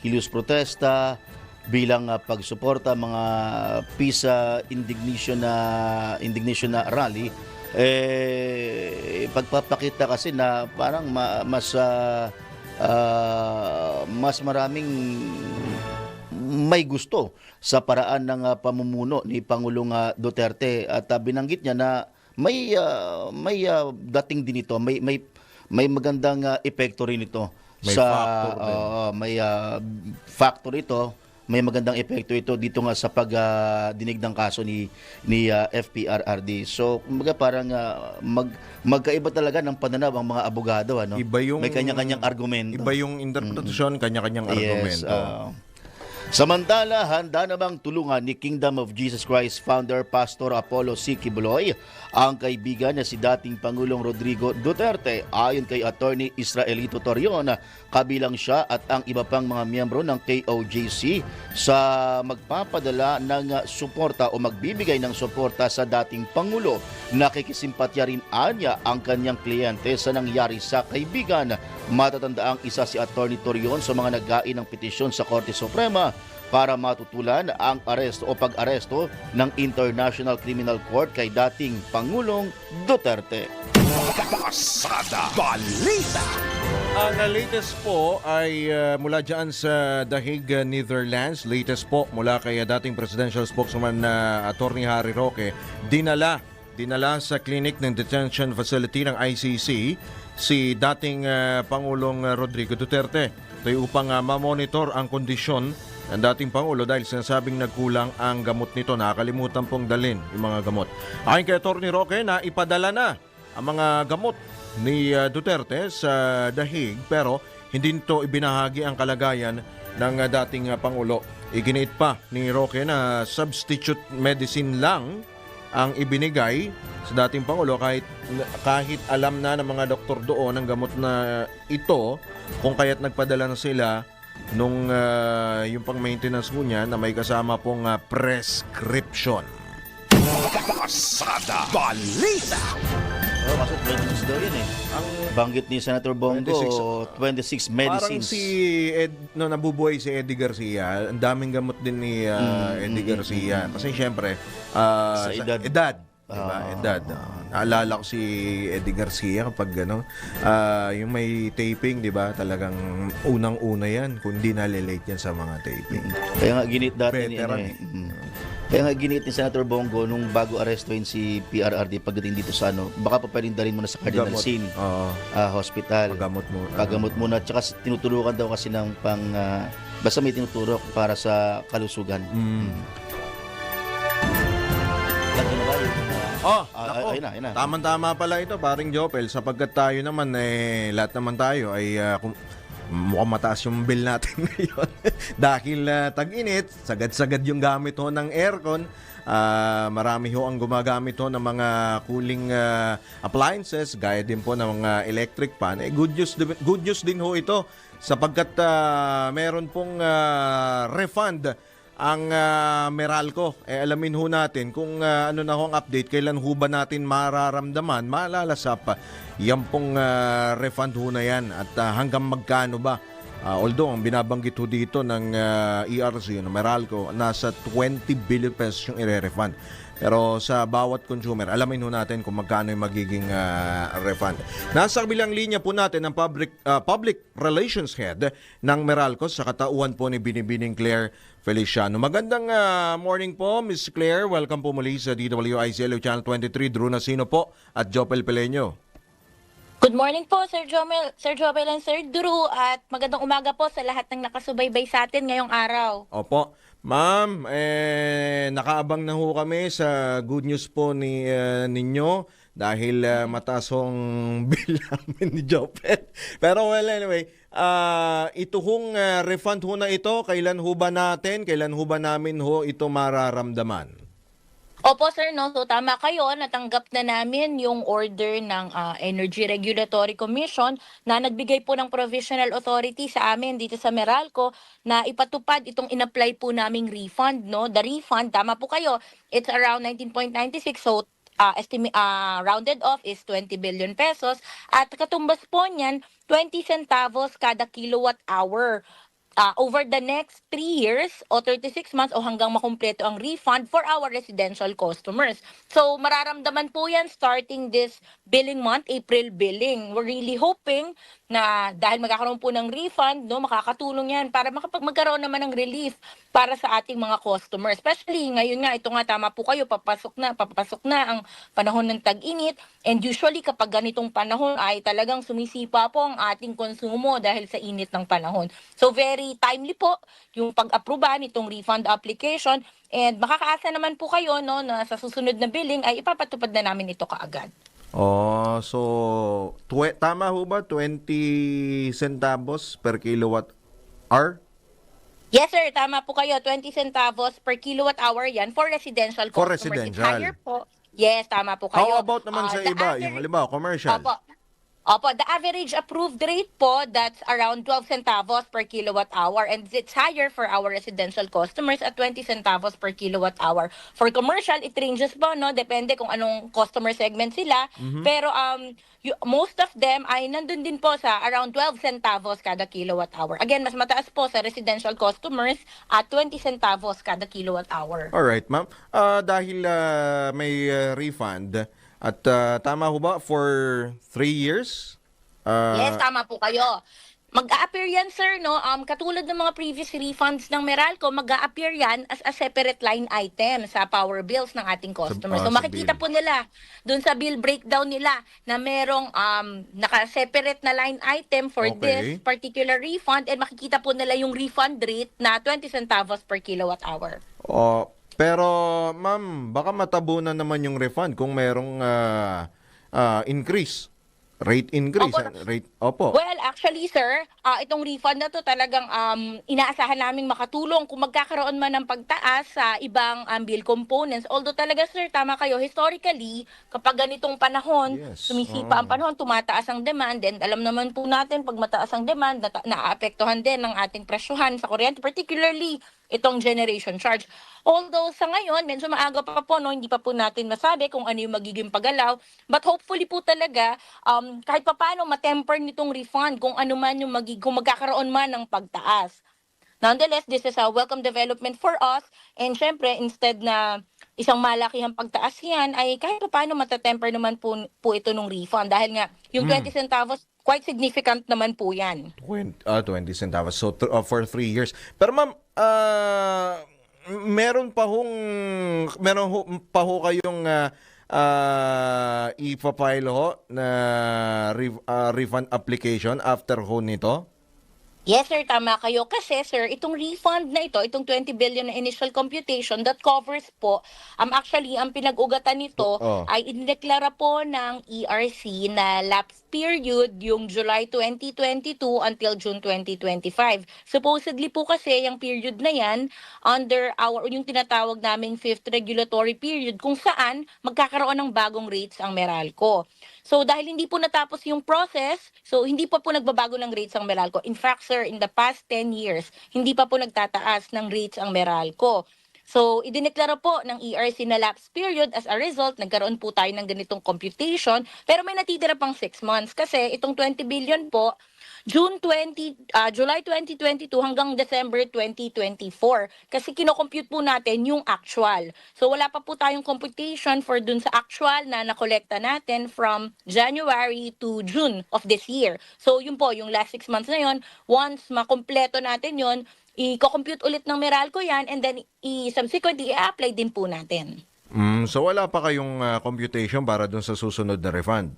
kilos protesta bilang pagsuporta mga peace indignation na rally, pagpapakita kasi na parang mas maraming may gusto sa paraan ng pamumuno ni Pangulong Duterte, at binanggit niya na may dating din ito, may magandang epekto rin ito factor ito. May magandang epekto ito dito nga sa pagdinig ng kaso ni FPRRD. So, kumbaga parang magkaiba talaga ng pananaw ang mga abogado, ano? May kanya-kanyang argumento. Iba yung interpretasyon, kanya-kanyang argumento. Samantala, handa namang tulungan ni Kingdom of Jesus Christ founder Pastor Apollo C. Kibuloy ang kaibigan na si dating Pangulong Rodrigo Duterte. Ayon kay Attorney Israelito Torion, kabilang siya at ang iba pang mga miyembro ng KOJC sa magpapadala ng suporta o magbibigay ng suporta sa dating Pangulo. Nakikisimpatya rin anya ang kanyang kliyente sa nangyari sa kaibigan. Matatandaang isa si Attorney Torion sa mga naggain ng petisyon sa Korte Suprema para matutulan ang aresto o pag-aresto ng International Criminal Court kay dating Pangulong Duterte. Pasada Balita. Ang latest po ay mula dyan sa The Hague, Netherlands. Latest po mula kay dating presidential spokesman na Attorney Harry Roque. Dinala sa clinic ng detention facility ng ICC si dating Pangulong Rodrigo Duterte. Ito ay upang mamonitor ang kondisyon ng dating Pangulo dahil sinasabing nagkulang ang gamot nito. Nakakalimutan pong dalhin yung mga gamot. Ayon kay Attorney Roque na ipadala na ang mga gamot ni Duterte sa The Hague pero hindi nito ibinahagi ang kalagayan ng dating Pangulo. Iginiit pa ni Roque na substitute medicine lang ang ibinigay sa dating Pangulo kahit alam na ng mga doktor doon ang gamot na ito kung kaya't nagpadala na sila nung yung pang-maintenance mo niya na may kasama pong prescription. Pasada Balita. Oh, kaso 26 daw yun eh. Ang banggit ni Senator Bongo, 26 medicines. Parang si nabubuhay si Eddie Garcia, ang daming gamot din ni Eddie Garcia. Kasi syempre, sa edad. Diba? Edad. Naalala ko si Eddie Garcia kapag yung may taping, di ba? Talagang unang-una yan. Kung di nalilate yan sa mga taping. Kaya nga ginit dati ni Kaya nga giniit ni Senator Bongo nung bago arestuin si PRRD pagdating dito sa baka pa pwedeng dalhin mo na sa Cardinal Sin Hospital. Pagamot muna. Tsaka tinuturukan daw kasi ng basta may tinuturok para sa kalusugan. Ayun na. Tama-tama pala ito, paring Jopel, sapagkat tayo naman, lahat naman tayo ay mukhang mataas yung bill natin ngayon. Dahil tag-init, sagad-sagad yung gamit ho ng aircon. Marami ho ang gumagamit ho ng mga cooling appliances, gaya din po ng mga electric fan. Good news din ho ito sapagkat meron pong refund ang Meralco. Alamin ho natin kung ano na ho ang update, kailan ho ba natin mararamdaman, malalasap yan pong refund ho na yan at hanggang magkano ba. Although ang binabanggit ho dito ng ERC, ng Meralco, nasa 20 billion pesos yung i-refund. Pero sa bawat consumer, alamin ho natin kung magkano yung magiging refund. Nasa kabilang linya po natin ang public relations head ng Meralco sa katauhan po ni Binibining Claire Feliciano. Magandang morning po, Ms. Claire. Welcome po muli sa DWICLU Channel 23. Drew Nasino po at Jopel Peleño. Good morning po, Sir Jopel and Sir Drew, at magandang umaga po sa lahat ng nakasubaybay sa atin ngayong araw. Opo. Ma'am, nakaabang na ho kami sa good news po ninyo dahil mataas hong bill namin ni Jopel. Pero well, anyway, ito hong refund ho na ito, kailan ho ba namin ho ito mararamdaman? Opo sir, so tama kayo, natanggap na namin yung order ng Energy Regulatory Commission na nagbigay po ng provisional authority sa amin dito sa Meralco na ipatupad itong inapply po naming refund. The refund, tama po kayo, it's around 19.96, so rounded off is 20 billion pesos at katumbas po niyan 20 centavos kada kilowatt hour. Over the next 3 years o 36 months o hanggang makumpleto ang refund for our residential customers. So mararamdaman po yan starting this billing month, April billing. We're really hoping na dahil magkakaroon po ng refund, makakatulong yan para magkaroon naman ng relief para sa ating mga customers. Especially ngayon nga, ito nga tama po kayo, papasok na ang panahon ng tag-init. And usually kapag ganitong panahon ay talagang sumisipa po ang ating konsumo dahil sa init ng panahon. So very timely po yung pag-aproba nitong refund application and makakaasa naman po kayo na sa susunod na billing ay ipapatupad na namin ito kaagad. So tama ho ba 20 centavos per kilowatt hour? Yes sir, tama po kayo. 20 centavos per kilowatt hour yan for residential customers. For residential. It's higher po. Yes, tama po kayo. How about naman sa iba, yung halimbawa commercial? Opo, the average approved rate po, that's around 12 centavos per kilowatt hour and it's higher for our residential customers at 20 centavos per kilowatt hour. For commercial, it ranges po, depende kung anong customer segment sila. Pero most of them ay nandun din po sa around 12 centavos kada kilowatt hour. Again, mas mataas po sa residential customers at 20 centavos kada kilowatt hour. Alright, ma'am. Dahil may refund, at tama ho ba for 3 years? Yes, tama po kayo. Mag-a-appear yan, sir, no? Katulad ng mga previous refunds ng Meralco, mag-a-appear yan as a separate line item sa power bills ng ating customers. So sa makikita bill. po nila dun sa bill breakdown nila na merong naka-separate na line item for Okay. this particular refund, and makikita po nila yung refund rate na 20 centavos per kilowatt hour. Pero ma'am, baka matabunan naman yung refund kung merong increase. Rate increase. Opo. Well, actually, sir, itong refund na to talagang inaasahan naming makatulong kung magkakaroon man ng pagtaas sa ibang bill components. Although talaga, sir, tama kayo, historically, kapag ganitong panahon, sumisipa ang panahon, tumataas ang demand, and alam naman po natin, pag mataas ang demand, naaapektuhan din ng ating presyuhan sa kuryente, particularly itong generation charge. Although sa ngayon, medyo maaga pa po, no, hindi pa po natin masabi kung ano yung magiging paggalaw. But hopefully po talaga, kahit pa paano matemper nitong refund kung ano man yung kung magkakaroon man ng pagtaas. Nonetheless, this is a welcome development for us. And syempre, instead na isang malakihang pagtaas yan, ay kahit pa paano matatemper naman po ito ng refund. Dahil nga, yung 20 centavos, quite significant naman po yan. 20 centavos. So, for 3 years. Pero ma'am, meron pa ho kayong i-file ho na refund application after ho nito? Yes, sir, tama kayo. Kasi, sir, itong refund na ito, itong 20 billion na initial computation that covers po, actually, ang pinag-ugatan nito ay inideklara po ng ERC na lapse period yung July 2022 until June 2025. Supposedly po kasi yung period na yan under yung tinatawag naming 5th regulatory period kung saan magkakaroon ng bagong rates ang Meralco. So dahil hindi po natapos yung process, so hindi pa po nagbabago ng rates ang Meralco. In fact, sir, in the past 10 years, hindi pa po nagtataas ng rates ang Meralco. So, idineklara po ng ERC na lapse period. As a result, nagkaroon po tayo ng ganitong computation. Pero may natitira pang 6 months kasi itong 20 billion po, July 2022 hanggang December 2024. Kasi kinocompute po natin yung actual. So, wala pa po tayong computation for dun sa actual na nakolekta natin from January to June of this year. So, yun po, yung last 6 months na yun, once makompleto natin yun, i-compute ulit ng Meralco yan, and then subsequently i-apply din po natin. So wala pa kayong computation para dun sa susunod na refund?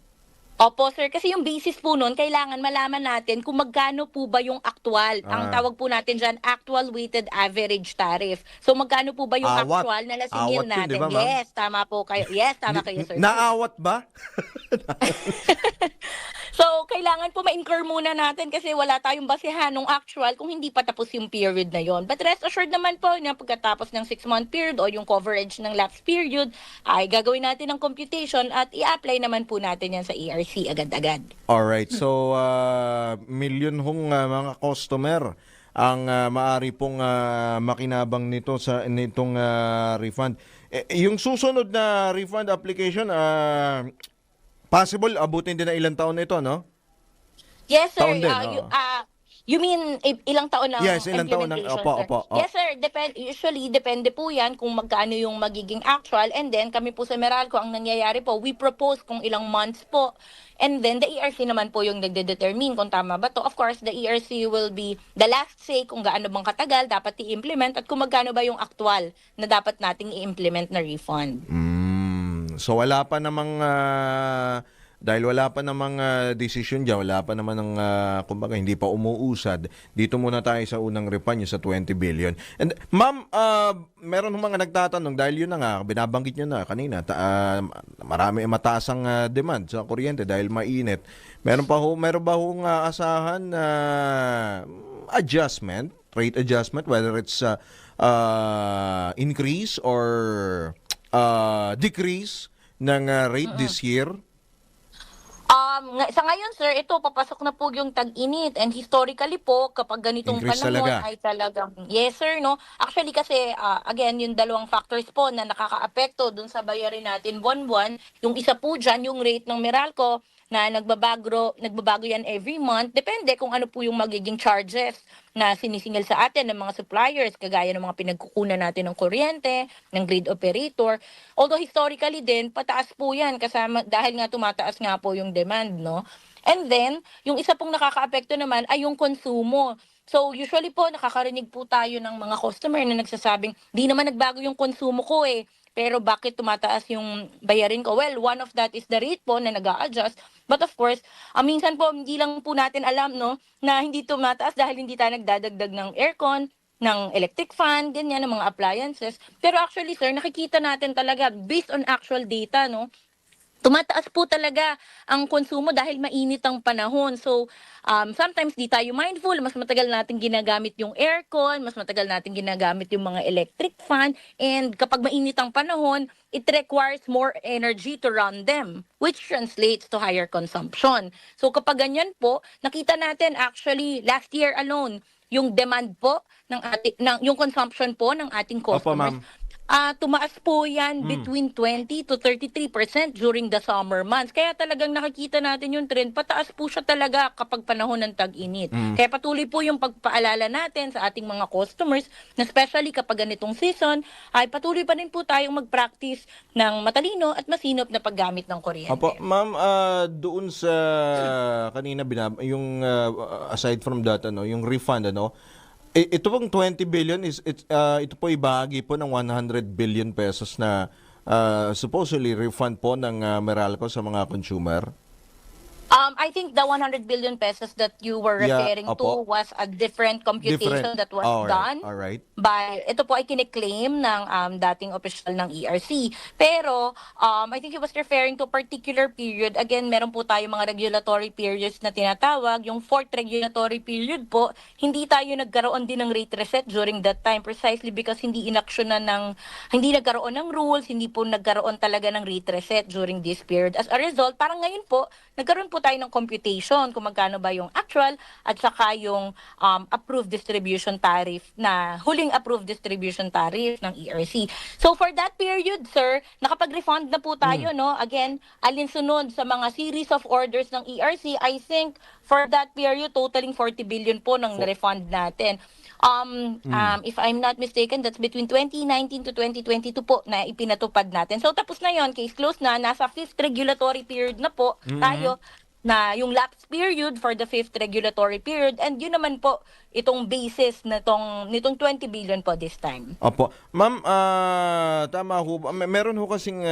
Opo, sir. Kasi yung basis po nun, kailangan malaman natin kung magkano po ba yung actual. Ang tawag po natin dyan, actual weighted average tariff. So magkano po ba yung actual na nasingil natin? Yun, diba, yes, tama po kayo. Yes, tama kayo, sir. Naawat ba? So, kailangan po ma-incur muna natin kasi wala tayong basehan ng actual kung hindi pa tapos yung period na yon. But rest assured naman po na pagkatapos ng 6-month period o yung coverage ng lapse period, ay gagawin natin ang computation at i-apply naman po natin yan sa ERC agad-agad. Alright, so milyon hong mga customer ang maari pong makinabang nitong refund. Yung susunod na refund application, possible abutin din na ilang taon ito, no? Yes, sir. Taon din, You mean ilang taon na yes, ilang taon na. implementation, Opo. sir? Yes, sir. Usually, depende po yan kung magkano yung magiging actual. And then, kami po sa Meralco, ang nangyayari po, we propose kung ilang months po. And then, the ERC naman po yung nagde-determine kung tama ba to. Of course, the ERC will be the last say kung gaano bang katagal dapat i-implement at kung magkano ba yung actual na dapat nating i-implement na refund. So wala pa namang dahil wala pa namang decision dyan, wala pa naman ng kumbaga hindi pa umuusad. Dito muna tayo sa unang refund, yung sa 20 billion. And ma'am, meron mga nagtatanong dahil yun na nga binabanggit niyo na kanina, marami mataas ang demand sa kuryente dahil mainit. Meron ba hong asahan na adjustment, rate adjustment, whether it's increase or decrease ng rate this year? Sa ngayon, sir, ito papasok na po yung tag-init, and historically po kapag ganitong Increase panahon talaga. ay talagang yes, sir, no. Actually kasi again, yung dalawang factors po na nakakaapekto dun sa bayarin natin buwan-buwan. Yung isa po diyan yung rate ng Meralco na nagbabago yan every month. Depende kung ano po yung magiging charges na sinisingil sa atin ng mga suppliers, kagaya ng mga pinagkukunan natin ng kuryente, ng grid operator. Although historically din, pataas po yan kasama, dahil nga tumataas nga po yung demand, no? And then, yung isa pong nakakaapekto naman ay yung konsumo. So usually po, nakakarinig po tayo ng mga customer na nagsasabing, di naman nagbago yung konsumo ko eh. Pero bakit tumataas yung bayarin ko? Well, one of that is the rate po na nag-a-adjust. But of course, minsan po hindi lang po natin alam no na hindi tumataas dahil hindi tayo nagdadagdag ng aircon, ng electric fan, ganyan, ng mga appliances. Pero actually, sir, nakikita natin talaga based on actual data, no? Tumataas po talaga ang konsumo dahil mainit ang panahon. So, sometimes di tayo mindful, mas matagal natin ginagamit yung aircon, mas matagal natin ginagamit yung mga electric fan, and kapag mainit ang panahon, it requires more energy to run them, which translates to higher consumption. So, kapag ganyan po, nakita natin actually last year alone, yung demand po yung consumption po ng ating customers. Tumaas po yan between 20 to 33% during the summer months. Kaya talagang nakikita natin yung trend. Pataas po siya talaga kapag panahon ng tag-init. Kaya patuloy po yung pagpaalala natin sa ating mga customers, na especially kapag ganitong season, ay patuloy pa rin po tayong mag-practice ng matalino at masinop na paggamit ng kuryente. Opo, ma'am, doon sa kanina yung aside from that, yung refund, ito pong 20 billion ito po ibahagi po ng 100 billion pesos na supposedly refund po ng Meralco sa mga consumer. I think the 100 billion pesos that you were referring to was a different computation that was done by, ito po ay kiniklaim ng dating official ng ERC. Pero, I think he was referring to a particular period. Again, meron po tayo mga regulatory periods na tinatawag. Yung fourth regulatory period po, hindi tayo nagkaroon din ng rate reset during that time precisely because hindi nagkaroon ng rules, hindi po nagkaroon talaga ng rate reset during this period. As a result, parang ngayon po, nagkaroon po tayo ng computation kung magkano ba yung actual at saka yung approved distribution tariff na huling approved distribution tariff ng ERC. So for that period, sir, nakapag-refund na po tayo, no? Again, alinsunod sa mga series of orders ng ERC, I think for that period, totaling 40 billion po ng refund natin. If I'm not mistaken, that's between 2019 to 2022 po na ipinatupad natin. So tapos na yon, case closed na, nasa 5th regulatory period na po tayo, na yung lapse period for the 5th regulatory period, and yun naman po itong basis nitong 20 billion po this time. Opo. Ma'am, tama ho. Meron ho kasing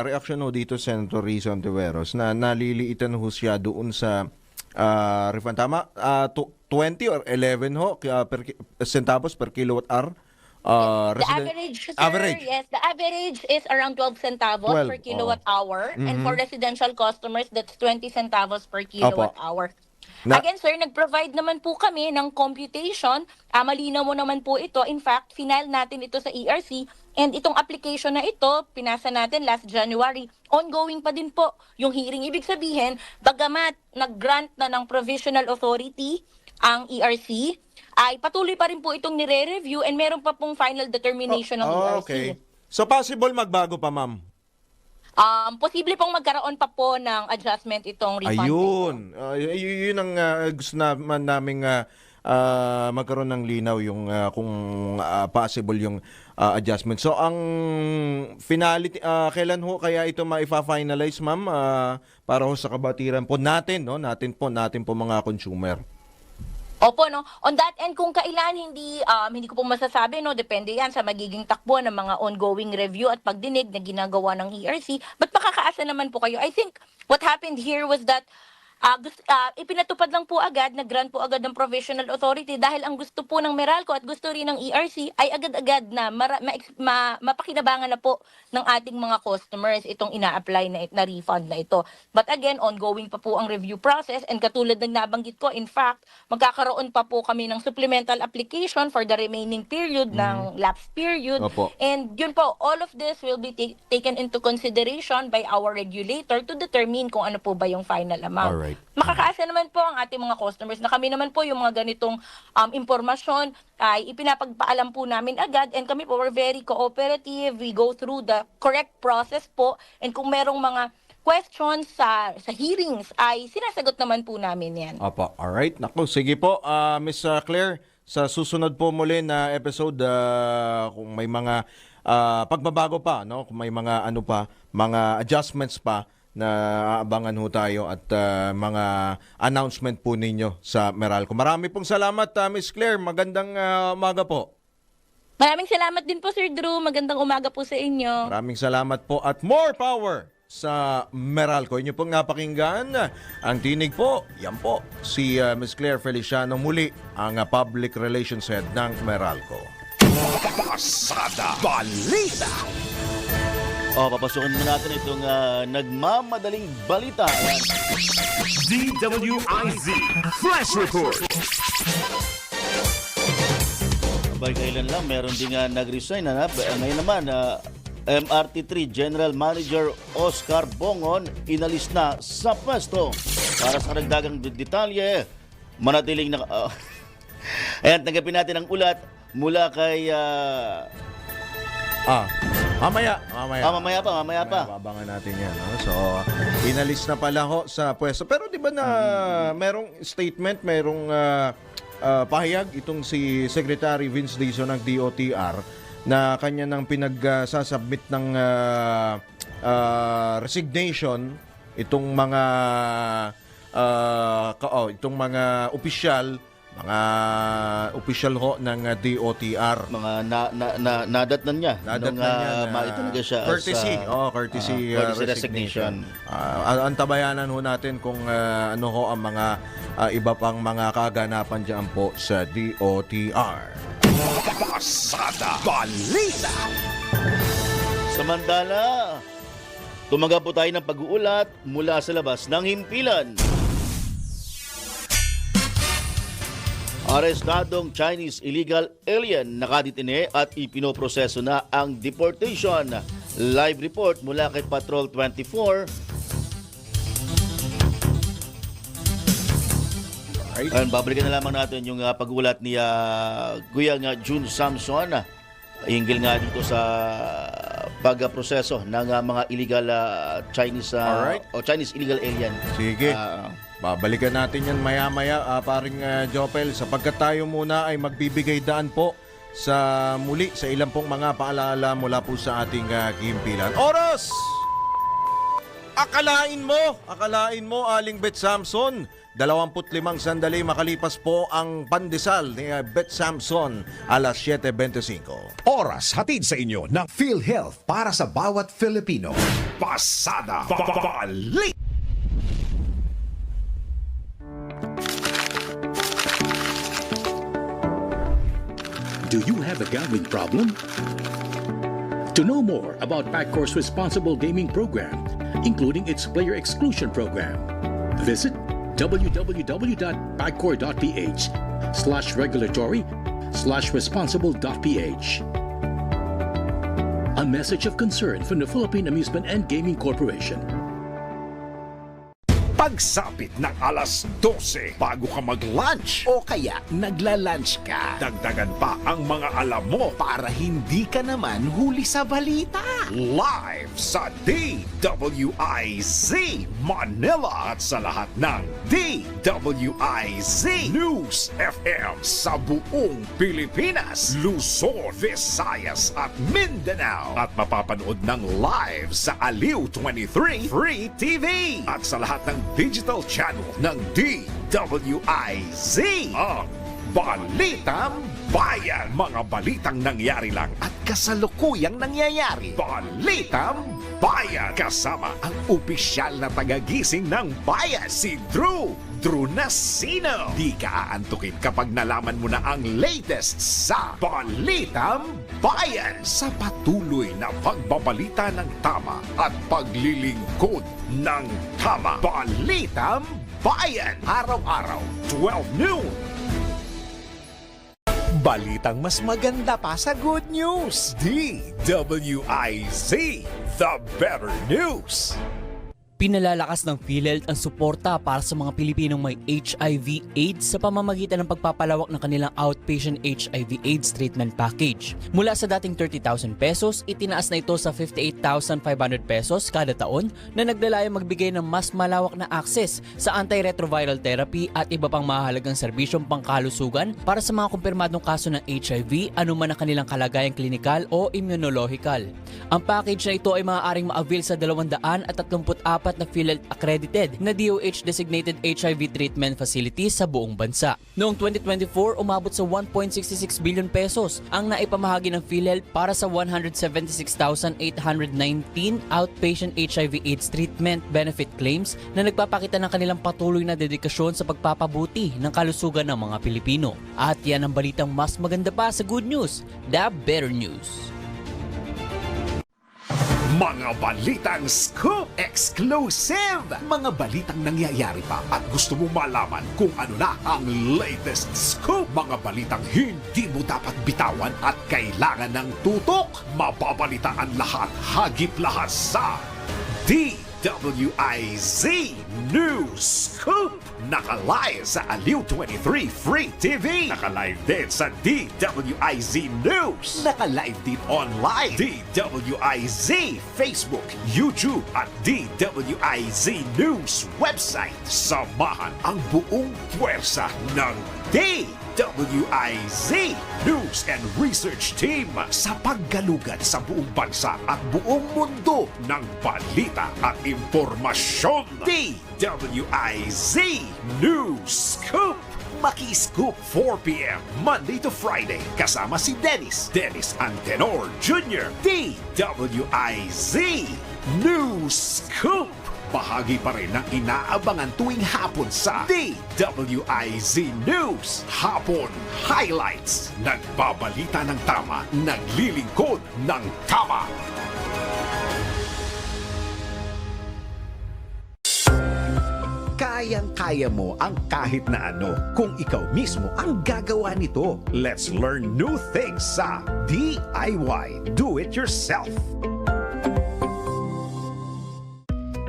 reaction ho dito, Senator Risa Ontiveros, na naliliitan ho siya doon sa refund. Tama? 20 or 11 ho centavos per kilowatt hour. The average, sir, yes, the average is around 12 centavos per kilowatt hour, and for residential customers, that's 20 centavos per kilowatt hour. Again, sir, nag-provide naman po kami ng computation. Malinaw mo naman po ito. In fact, final natin ito sa ERC, and itong application na ito, pinasa natin last January. Ongoing pa din po yung hearing. Ibig sabihin, bagamat nag-grant na ng provisional authority ang ERC, ay patuloy pa rin po itong nire-review, and meron pa pong final determination ng ERC. Okay. So possible magbago pa, ma'am? Posible pong magkaroon pa po ng adjustment itong refund. Ayun. Yun ang gusto naman naming magkaroon ng linaw yung kung possible yung adjustment. So ang finality, kailan ho kaya ito maifa-finalize, ma'am, para ho sa kabatiran po natin, no? Natin po mga consumer. Opo, no. On that end, kung kailan hindi ko po masasabi, no, depende yan sa magiging takbo ng mga ongoing review at pagdinig na ginagawa ng ERC. But makakaasa naman po kayo. I think what happened here was that ipinatupad lang po agad, nag-grant po agad ng provisional authority dahil ang gusto po ng Meralco at gusto rin ng ERC ay agad-agad na mapakinabangan na po ng ating mga customers itong ina-apply na refund na ito. But again, ongoing pa po ang review process, and katulad ng nabanggit ko, in fact, magkakaroon pa po kami ng supplemental application for the remaining period ng lapse period. Opo. And yun po, all of this will be taken into consideration by our regulator to determine kung ano po ba yung final amount. Alright. Makakaasa naman po ang ating mga customers na kami naman po yung mga ganitong impormasyon ay ipinapagpaalam po namin agad, and kami po, we're very cooperative. We go through the correct process po, and kung merong mga questions sa hearings ay sinasagot naman po namin yan. Opo, alright. Naku, sige po, Miss Claire, sa susunod po muli na episode, kung may mga pagbabago pa, no? Kung may mga ano pa, mga adjustments pa na aabangan ho tayo at mga announcement po ninyo sa Meralco. Marami pong salamat, Miss Claire. Magandang umaga po. Maraming salamat din po, Sir Drew. Magandang umaga po sa inyo. Maraming salamat po at more power sa Meralco. Inyo pong napakinggan ang tinig po. Yan po, si Ms. Claire Feliciano muli, ang Public Relations Head ng Meralco. Pasada Balita. Papasukin mo natin itong nagmamadaling balita. Ayan. DWIZ Flash Report. Kailan lang, meron din nag-resign. Ngayon naman, MRT3 General Manager Oscar Bongon inalis na sa pwesto. Para sa karagdagang detalye, manatiling ayan, tanggapin natin ang ulat mula kay Mamaya pa. Abangan natin yan. No? So, inalis na pala ho sa pwesto. Pero di ba na merong statement, merong pahayag itong si Secretary Vince Dizon ng DOTR na kanya nang pinagsasubmit ng resignation itong mga opisyal ho ng DOTR. Mga nadatnan niya. Maitanaga siya courtesy resignation. Antabayanan ho natin kung ano ho ang mga iba pang mga kaganapan dyan po sa DOTR. Pasada Balita. Samantala, tumanggap po tayo ng pag-uulat mula sa labas ng himpilan. Arestadong Chinese illegal alien nakadetine at ipinoproseso na ang deportation. Live report mula kay Patrol 24. Ayun, babalikan na lamang natin yung pag-ulat ni Guyang June Samson. Hinggil nga dito sa pagproseso ng mga illegal Chinese Chinese illegal alien. Sige. Babalikan natin yan maya-maya, paring Jopel, sapagkat tayo muna ay magbibigay daan po sa muli sa ilang pong mga paalala mula po sa ating himpilan. Oras! Akalain mo, Aling Bet Samson, 25 sandali makalipas po ang pandesal ni Bet Samson, alas 7:25. Oras hatid sa inyo ng PhilHealth para sa bawat Filipino. Pasada Balita. Do you have a gambling problem? To know more about PAGCOR's responsible gaming program, including its player exclusion program, visit www.pagcor.ph/regulatory/responsible.ph. A message of concern from the Philippine Amusement and Gaming Corporation. Pagsapit ng alas 12 bago ka mag-lunch o kaya nagla-lunch ka, dagdagan pa ang mga alam mo para hindi ka naman huli sa balita. Live sa DWIZ Manila at sa lahat ng DWIZ News FM sa buong Pilipinas, Luzon, Visayas at Mindanao. At mapapanood ng live sa Aliw 23 Free TV at sa lahat ng digital channel ng DWIZ. Ang Balitang Bayan. Mga balitang nangyari lang at kasalukuyang nangyayari. Balitang Bayan. Kasama ang opisyal na tagagising ng bayan, si Drew Nasino. Di ka aantukin kapag nalaman mo na ang latest sa Balitang Bayan. Sa patuloy na pagbabalita ng tama at paglilingkod ng tama. Balitang Bayan. Araw-araw, 12 noon. Balitang mas maganda pa sa good news. DWIZ, the better news. Pinalalakas ng PhilHealth ang suporta para sa mga Pilipinong may HIV/AIDS sa pamamagitan ng pagpapalawak ng kanilang outpatient HIV/AIDS treatment package. Mula sa dating 30,000 pesos, itinaas na ito sa 58,500 pesos kada taon na naglalayong magbigay ng mas malawak na access sa antiretroviral therapy at iba pang mahalagang serbisyong pangkalusugan para sa mga kumpirmadong kaso ng HIV, anuman ang kanilang kalagayang klinikal o immunological. Ang package na ito ay maaaring ma-avail sa 234 na PhilHealth accredited na DOH-designated HIV treatment facilities sa buong bansa. Noong 2024, umabot sa 1.66 billion pesos ang naipamahagi ng PhilHealth para sa 176,819 outpatient HIV/AIDS treatment benefit claims na nagpapakita ng kanilang patuloy na dedikasyon sa pagpapabuti ng kalusugan ng mga Pilipino. At yan ang balitang mas maganda pa sa good news, the better news. Mga balitang scoop exclusive! Mga balitang nangyayari pa at gusto mong malaman kung ano na ang latest scoop. Mga balitang hindi mo dapat bitawan at kailangan ng tutok. Mababalitaan lahat, hagip lahat sa DWIZ News Scoop! Naka-live sa Aliw 23 Free TV. Naka-live din sa DWIZ News. Naka-live din online. DWIZ Facebook, YouTube at DWIZ News website. Samahan ang buong puwersa ng DWIZ News and Research Team sa paggalugad sa buong bansa at buong mundo ng balita at impormasyon. DWIZ News Scoop! Maki-scoop 4 p.m. Monday to Friday kasama si Dennis Antenor Jr. DWIZ News Scoop! Bahagi pa rin ng inaabangan tuwing hapon sa DWIZ News Hapon Highlights. Nagbabalita ng tama, naglilingkod ng tama. Kayang-kaya mo ang kahit na ano kung ikaw mismo ang gagawa nito. Let's learn new things sa DIY Do It Yourself.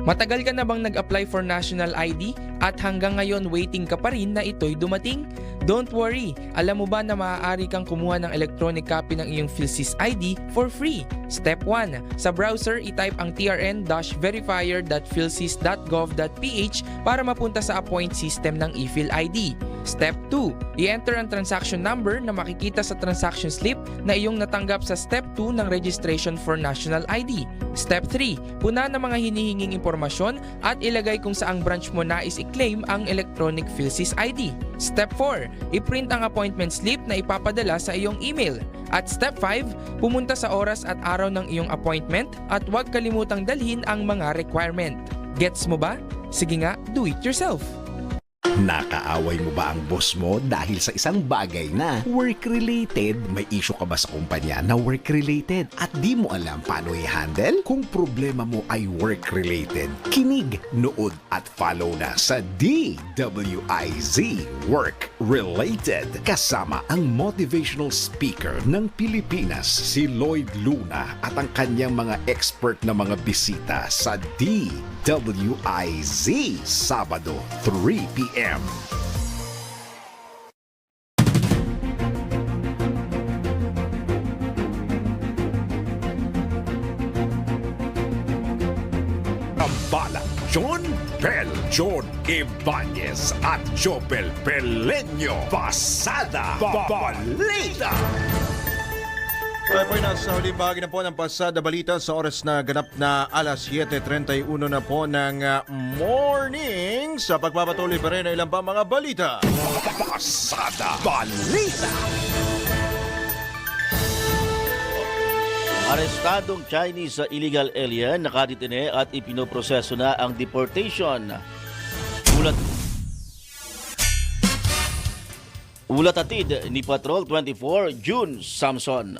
Matagal ka na bang nag-apply for national ID at hanggang ngayon waiting ka pa rin na ito'y dumating? Don't worry! Alam mo ba na maaari kang kumuha ng electronic copy ng iyong PhilSys ID for free? Step 1. Sa browser, itype ang trn-verifier.philsys.gov.ph para mapunta sa appoint system ng ePhilID. Step 2. I-enter ang transaction number na makikita sa transaction slip na iyong natanggap sa Step 2 ng Registration for National ID. Step 3. Punan ang mga hinihinging impormasyon at ilagay kung saang branch mo nais i-claim ang electronic PhilSys ID. Step 4. I-print ang appointment slip na ipapadala sa iyong email. At Step 5. Pumunta sa oras at araw ng iyong appointment at huwag kalimutang dalhin ang mga requirement. Gets mo ba? Sige nga, do it yourself! Nakaaway mo ba ang boss mo dahil sa isang bagay na work-related? May issue ka ba sa kumpanya na work-related at di mo alam paano i-handle? Kung problema mo ay work-related, kinig, nood at follow na sa DWIZ Work-Related. Kasama ang motivational speaker ng Pilipinas, si Lloyd Luna at ang kanyang mga expert na mga bisita sa DWIZ Sabado 3 p.m. Ambala, John Bell, John Ibanez at Jobel Peleño. Pasada Balita. Tayo po nasa huling bahagi na po ng Pasada Balita sa oras na ganap na alas 7:31 na po ng morning sa pagpapatuloy pa rin ng ilang pa mga balita. Pasada Balita. Arestadong Chinese illegal alien nakadetine at ipinoproseso na ang deportation. Ulat atid ni Patrol 24 June Samson.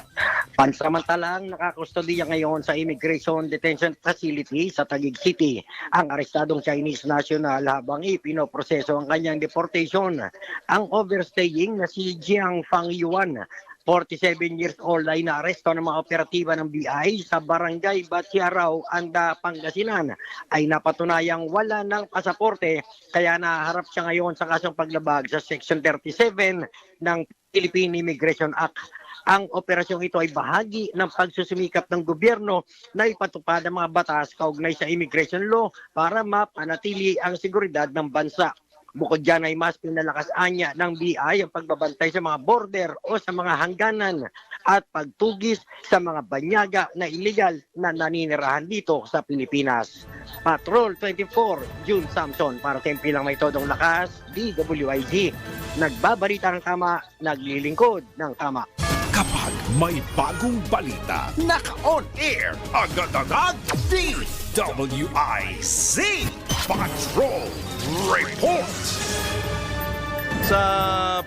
Pansamantalang nakakustodiya ngayon sa Immigration Detention Facility sa Taguig City ang arestadong Chinese national habang ipinoproseso ang kanyang deportation. Ang overstaying na si Jiang Fang Yuan 47 years old ay naaresto ng mga operatiba ng BI sa barangay Batsiaraw, Anda, Pangasinan. Ay napatunayang wala ng pasaporte kaya naharap siya ngayon sa kasong paglabag sa Section 37 ng Philippine Immigration Act. Ang operasyong ito ay bahagi ng pagsusumikap ng gobyerno na ipatupad ang mga batas kaugnay sa immigration law para mapanatili ang seguridad ng bansa. Bukod dyan ay mas pinalakas anya ng BI ang pagbabantay sa mga border o sa mga hangganan at pagtugis sa mga banyaga na illegal na naninirahan dito sa Pilipinas. Patrol 24, June Samson para sa Pilang May Todong Lakas, DWIZ. Nagbabalita ng tama, naglilingkod ng tama. Kapag may bagong balita, naka-on air, agad-agad, DWIZ Patrol Report. Sa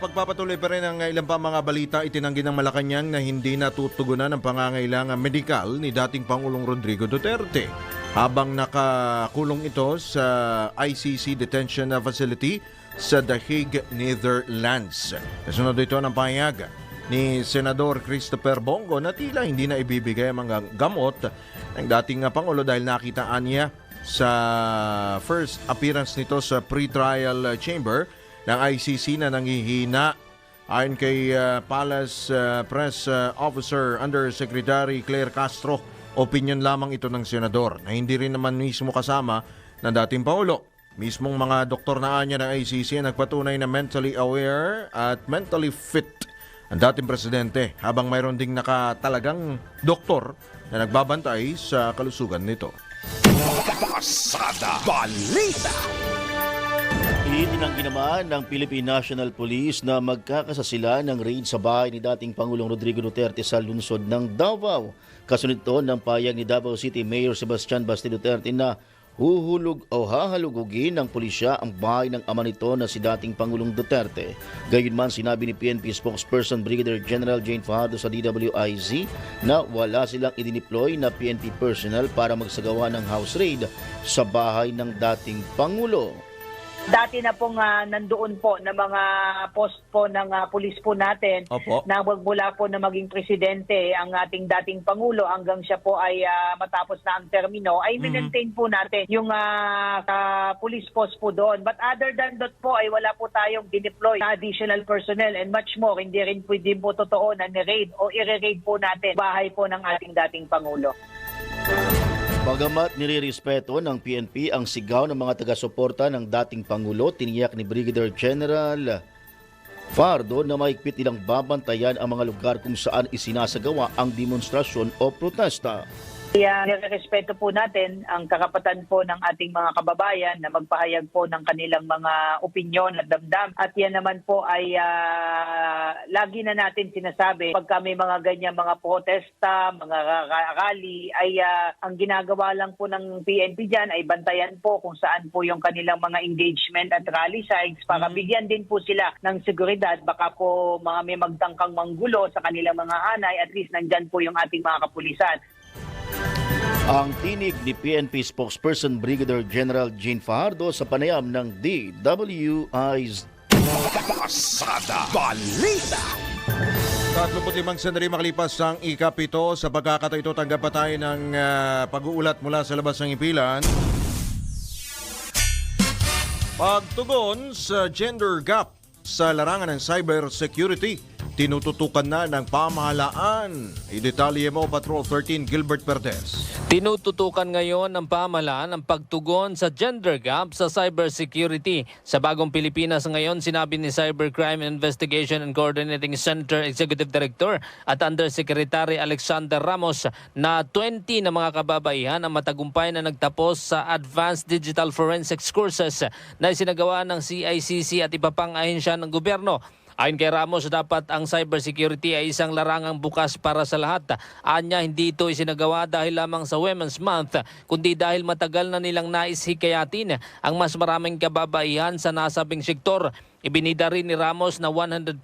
pagpapatuloy pa rin ng ilang pa mga balita, itinanggi ng Malacanang na hindi natutugunan ang pangangailangan medikal ni dating Pangulong Rodrigo Duterte habang nakakulong ito sa ICC Detention Facility sa The Hague, Netherlands. Kasunod ito ng pahayag ni Senador Christopher Bongo na tila hindi na ibibigay ang mga gamot ng dating Pangulo dahil nakitaan niya sa first appearance nito sa pre-trial chamber ng ICC na nanghihina. Ayon kay Palace Press Officer Undersecretary Claire Castro, opinion lamang ito ng senador na hindi rin naman mismo kasama ng dating Pangulo. Mismong mga doktor na anya ng ICC nagpatunay na mentally aware at mentally fit ang dating presidente habang mayroon ding nakatalagang doktor na nagbabantay sa kalusugan nito. Pasada Balita. Itinanggi naman ng Philippine National Police na magkakasa sila ng raid sa bahay ni dating Pangulong Rodrigo Duterte sa lungsod ng Davao. Kasunod ito ng payag ni Davao City Mayor Sebastian Basti Duterte na huhulog o hahalugugin ng pulisya ang bahay ng ama nito na si dating Pangulong Duterte. Gayunman sinabi ni PNP spokesperson Brigadier General Jane Fajardo sa DWIZ na wala silang idineploy na PNP personnel para magsagawa ng house raid sa bahay ng dating Pangulo. Dati na pong nandoon po na mga post po ng pulis po natin. Opo. Na magmula po na maging presidente ang ating dating Pangulo hanggang siya po ay matapos na ang termino ay minentain po natin yung police post po doon. But other than that po ay wala po tayong dineploy na additional personnel and much more. Hindi rin pwede po totoo na ni-raid o i-raid po natin bahay po ng ating dating Pangulo. Bagamat nirirespeto ng PNP ang sigaw ng mga taga-suporta ng dating Pangulo, tiniyak ni Brigadier General Fajardo na mahigpit nilang babantayan ang mga lugar kung saan isinasagawa ang demonstrasyon o protesta. Kaya nirespeto po natin ang karapatan po ng ating mga kababayan na magpahayag po ng kanilang mga opinyon at damdam. At yan naman po ay lagi na natin sinasabi pagka may mga ganyan mga protesta, mga rally, ay ang ginagawa lang po ng PNP dyan ay bantayan po kung saan po yung kanilang mga engagement at rally sites para bigyan din po sila ng seguridad. Baka po may magtangkang manggulo sa kanilang mga hanay, at least nandyan po yung ating mga kapulisan. Ang tinig ni PNP spokesperson Brigadier General Jane Fajardo sa panayam ng DWIZ. Pasada Balita. 35 sandali makalipas ang ikapito sa pagkakataon ito, tanggap pa tayo ng pag-uulat mula sa labas ng impilan. Pagtugon sa gender gap sa larangan ng cybersecurity, tinututukan na ng pamahalaan. Idetalye mo, Patrol 13, Gilbert Perdes. Tinututukan ngayon ng pamahalaan ang pagtugon sa gender gap sa cybersecurity. Sa Bagong Pilipinas ngayon, sinabi ni Cybercrime Investigation and Coordinating Center Executive Director at Undersecretary Alexander Ramos na 20 na mga kababaihan ang matagumpay na nagtapos sa Advanced Digital Forensics Courses na isinagawa ng CICC at iba pang ahensya ng gobyerno. Ayon kay Ramos, dapat ang cybersecurity ay isang larangang bukas para sa lahat. Anya, hindi ito isinagawa dahil lamang sa Women's Month, kundi dahil matagal na nilang nais hikayatin ang mas maraming kababaihan sa nasabing sektor. Ibinida rin ni Ramos na 100%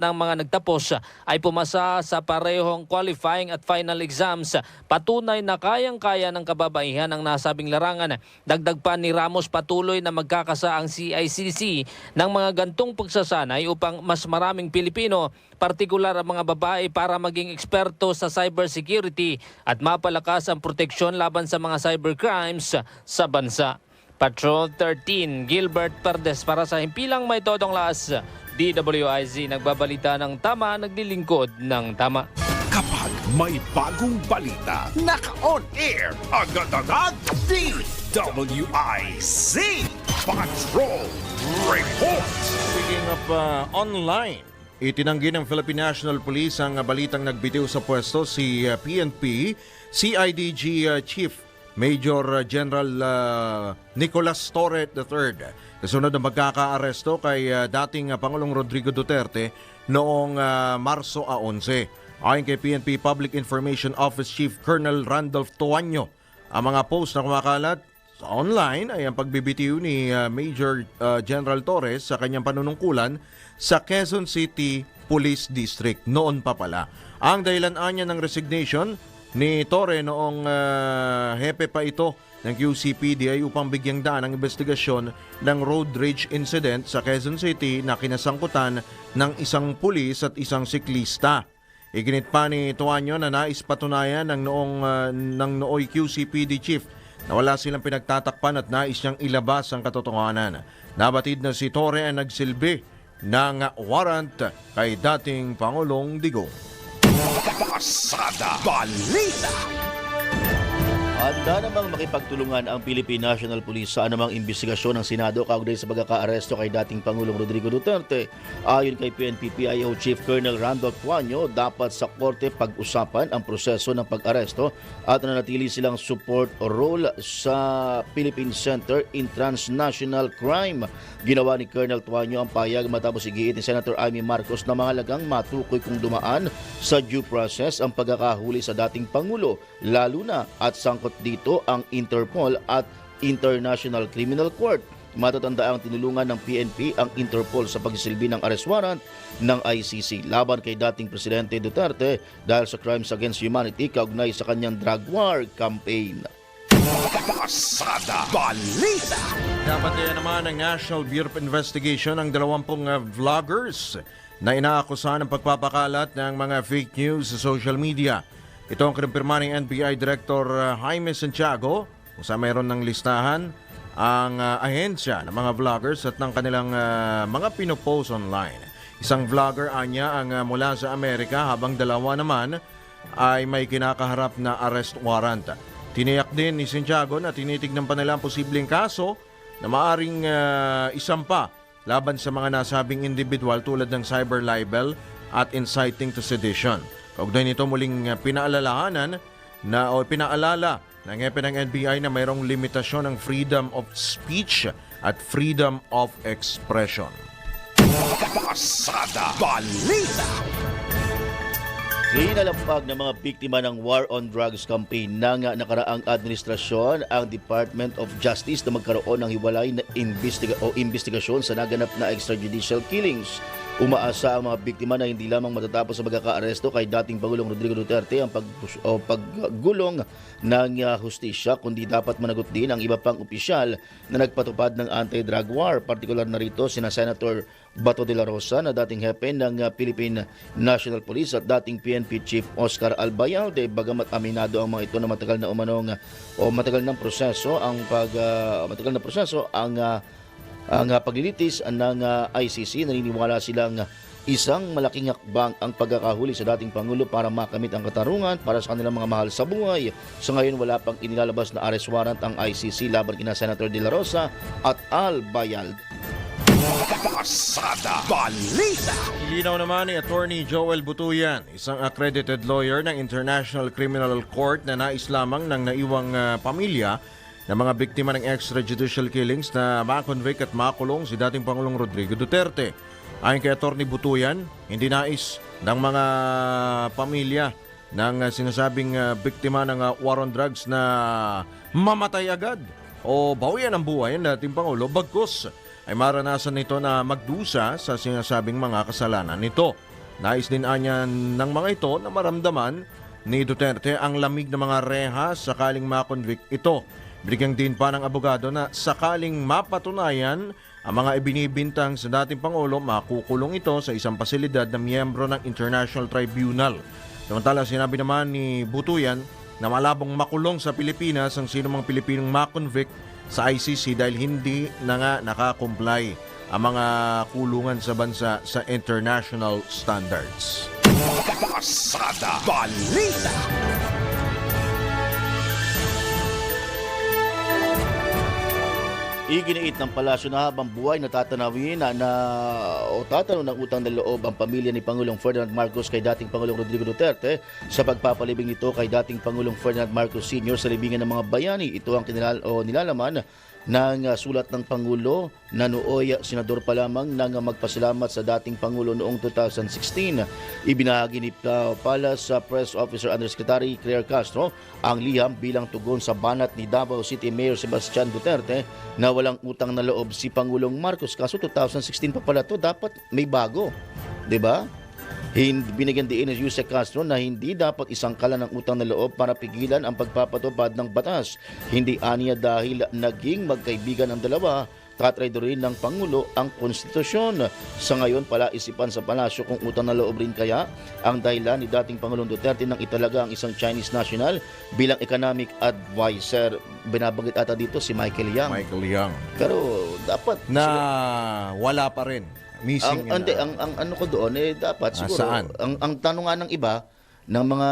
ng mga nagtapos ay pumasa sa parehong qualifying at final exams. Patunay na kayang-kaya ng kababaihan ang nasabing larangan. Dagdag pa ni Ramos, patuloy na magkakasa ang CICC ng mga gantong pagsasanay upang mas maraming Pilipino, partikular ang mga babae, para maging eksperto sa cybersecurity at mapalakas ang proteksyon laban sa mga cybercrimes sa bansa. Patrol 13, Gilbert Perdes para sa Himpilang May Todong Laas. DWIZ, nagbabalita ng tama, naglilingkod ng tama. Kapag may bagong balita, naka-on air, agad-agad, DWIZ Patrol Report. Speaking of online, itinanggi ng Philippine National Police ang balitang nagbitiw sa pwesto si PNP CIDG Chief Major General Nicolas Torre III. Kasunod ng magkakaaresto kay dating Pangulong Rodrigo Duterte noong Marso 11. Ayon kay PNP Public Information Office Chief Colonel Randolph Tuanyo, ang mga post na kumakalat sa online ay ang pagbibitiw ni Major General Torres sa kanyang panunungkulan sa Quezon City Police District noon pa pala. Ang dahilan anya ng resignation ni Torre noong hepe pa ito ng QCPD ay upang bigyang daan ang investigasyon ng road rage incident sa Quezon City na kinasangkutan ng isang pulis at isang siklista. Iginit pa ni Tuanyo na nais patunayan ng nooy QCPD chief na wala silang pinagtatakpan at nais niyang ilabas ang katotohanan. Nabatid na si Torre ay nagsilbi ng warrant kay dating Pangulong Digong. Pasada Balita. Handa namang makipagtulungan ang Philippine National Police sa anumang imbestigasyon ng Senado kaugnay sa pagkakaaresto kay dating Pangulong Rodrigo Duterte. Ayon kay PNP-PIO Chief Colonel Randolph Tuanyo, dapat sa korte pag-usapan ang proseso ng pag-aresto at nanatili silang support role sa Philippine Center in Transnational Crime. Ginawa ni Colonel Tuanyo ang payag matapos igiit ni Senator Amy Marcos na mahalagang matukoy kung dumaan sa due process ang pagkakahuli sa dating Pangulo, lalo na at sangkot dito ang Interpol at International Criminal Court. Matatanda ang tinulungan ng PNP ang Interpol sa pagsisilbi ng arrest warrant ng ICC laban kay dating Presidente Duterte dahil sa crimes against humanity kaugnay sa kanyang drug war campaign. Pasada Balita. Nabantayan naman ng National Bureau of Investigation ang 20 vloggers na inaakusahan ng pagpapakalat ng mga fake news sa social media. Ito ang kinumpirma ng NBI Director Jaime Santiago kung saan mayroon ng listahan ang ahensya ng mga vloggers at ng kanilang mga pinopost online. Isang vlogger anya ang mula sa Amerika habang dalawa naman ay may kinakaharap na arrest warrant. Tiniyak din ni Santiago na tinitignan pa nila ang posibleng kaso na maaring isampa laban sa mga nasabing individual tulad ng cyber libel at inciting to sedition. Kaugnay nito muling pinaalalahanan o pinaalala ng hepe ng NBI na mayroong limitasyon ng freedom of speech at freedom of expression. Pasada Balita. Kinalampag ng mga biktima ng War on Drugs campaign ng nakaraang administrasyon ang Department of Justice na magkaroon ng hiwalay na investigasyon sa naganap na extrajudicial killings. Umaasa ang mga biktima na hindi lamang matatapos sa pagkakaaresto kay dating Pangulong Rodrigo Duterte ang paggulong ng hustisya, kundi dapat managot din ang iba pang opisyal na nagpatupad ng anti-drug war. Partikular na rito sina Senator Bato de la Rosa na dating hepe ng Philippine National Police at dating PNP Chief Oscar Albayalde. Bagamat aminado ang mga ito na matagal na proseso ang paglilitis ng ICC, naniniwala silang isang malaking hakbang ang pagkakahuli sa dating Pangulo para makamit ang katarungan para sa kanilang mga mahal sa buhay. Sa ngayon, wala pang inilalabas na arrest warrant ang ICC laban kina Senator De La Rosa at Albayalde. Pasada Balita. Ilinaw naman ni Attorney Joel Butuyan, isang accredited lawyer ng International Criminal Court na nais lamang ng naiwang pamilya ng mga biktima ng extrajudicial killings na makonvict at makulong si dating Pangulong Rodrigo Duterte. Ayon kay Attorney Butuyan, hindi nais ng mga pamilya ng sinasabing biktima ng war on drugs na mamatay agad o bawian ang buhay ng dating Pangulo. Bagkus ay maranasan nito na magdusa sa sinasabing mga kasalanan nito. Nais din anya ng mga ito na maramdaman ni Duterte ang lamig ng mga rehas sakaling makonvict ito. Bigyan din pa ng abogado na sakaling mapatunayan ang mga ibinibintang sa dating Pangulo, makukulong ito sa isang pasilidad na miyembro ng International Tribunal. Samantala, sinabi naman ni Butuyan na malabong makulong sa Pilipinas ang sinumang Pilipinong makonvict sa ICC dahil hindi na nga nakakomply ang mga kulungan sa bansa sa international standards. Pasada Balita. Iginiit ng palasyo na habang buhay na tatanawin o tatanong ng utang na loob ang pamilya ni Pangulong Ferdinand Marcos kay dating Pangulong Rodrigo Duterte sa pagpapalibing nito kay dating Pangulong Ferdinand Marcos Sr. sa libingan ng mga bayani. Ito ang nilalaman ng sulat ng Pangulo na nooy senador pa lamang nang magpasalamat sa dating Pangulo noong 2016. Ibinahagi ni Palace Press Officer Undersecretary Claire Castro ang liham bilang tugon sa banat ni Davao City Mayor Sebastian Duterte na walang utang na loob si Pangulong Marcos. Kaso 2016 pa pala to, dapat may bago. 'Di ba? Binigyan diin ni Yusek Castro na hindi dapat isangkalan ng utang na loob para pigilan ang pagpapatupad ng batas. Hindi aniya dahil naging magkaibigan ang dalawa, tatry rin ng Pangulo ang konstitusyon. Sa ngayon, pala isipan sa palasyo kung utang na loob rin kaya ang dahilan ni dating Pangulong Duterte nang italaga ang isang Chinese national bilang economic advisor. Binabanggit ata dito si Michael Yang. Michael Yang. Pero dapat na wala pa rin. Missing ang ano ko doon dapat siguro saan? ang tanungan ng iba ng mga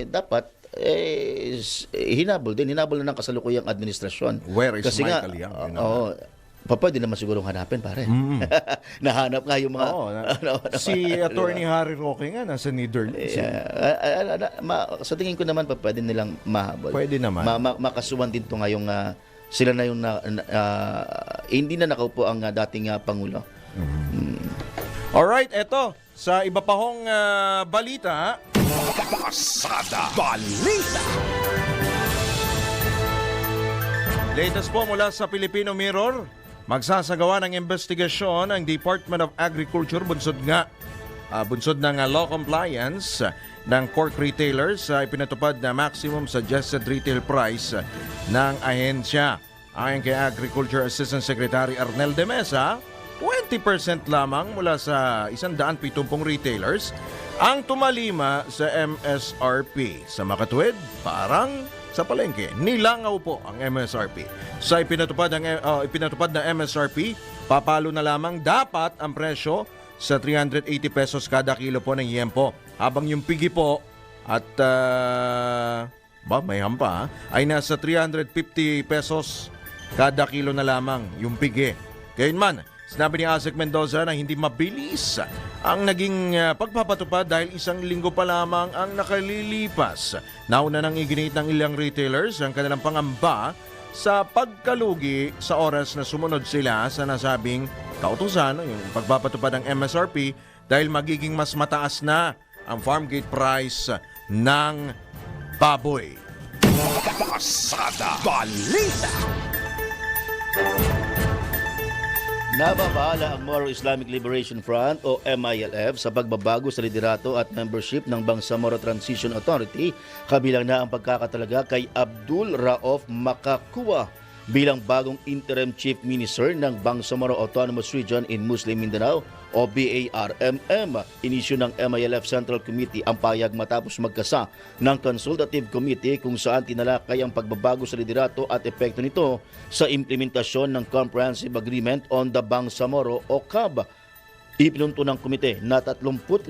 dapat hinabol na ng kasalukuyang administrasyon. Where is kasi Michael Yang? Pwede naman siguro hanapin, pare. Nahanap nga yung mga si Attorney Harry Roque nga nasa Netherlands. Sa tingin ko naman pwede nilang mahabol. Pwede naman. Makasuhan din to ngayong sila na yung hindi na nakaupo ang dating Pangulo. Alright, eto. Sa iba pa hong balita. Pasada Balita. Latest po mula sa Filipino Mirror. Magsasagawa ng investigasyon ang Department of Agriculture bunsod ng law compliance ng pork retailers sa ipinatupad na maximum suggested retail price ng ahensya. Ayon kay Agriculture Assistant Secretary Arnel de Mesa, 20% lamang mula sa 170 retailers ang tumalima sa MSRP. Sa makatuwid, parang sa palengke, nilangaw po ang MSRP. Sa ipinatupad na MSRP, papalo na lamang dapat ang presyo sa 380 pesos kada kilo po ng yempo. Habang yung pigi po at may hampa ay nasa 350 pesos kada kilo na lamang yung pigi. Gayunman, sinabi ni Asek Mendoza na hindi mabilis ang naging pagpapatupad dahil 1 linggo pa lamang ang nakalilipas. Nauna nang iginit ng ilang retailers ang kanilang pangamba sa pagkalugi sa oras na sumunod sila sa nasabing kautusan, yung pagpapatupad ng MSRP dahil magiging mas mataas na ang farm gate price ng baboy. Pasada Balita. Nababahala ang Moro Islamic Liberation Front o MILF sa pagbabago sa liderato at membership ng Bangsamoro Transition Authority, kabilang na ang pagkakatalaga kay Abdul Rauf Makakua bilang bagong interim chief minister ng Bangsamoro Autonomous Region in Muslim Mindanao o BARMM. Inisyu ng MILF Central Committee ang payag matapos magkasa ng Consultative Committee kung saan tinalakay ang pagbabago sa liderato at epekto nito sa implementasyon ng Comprehensive Agreement on the Bangsamoro o CAB. Ipinunto ng komite na 35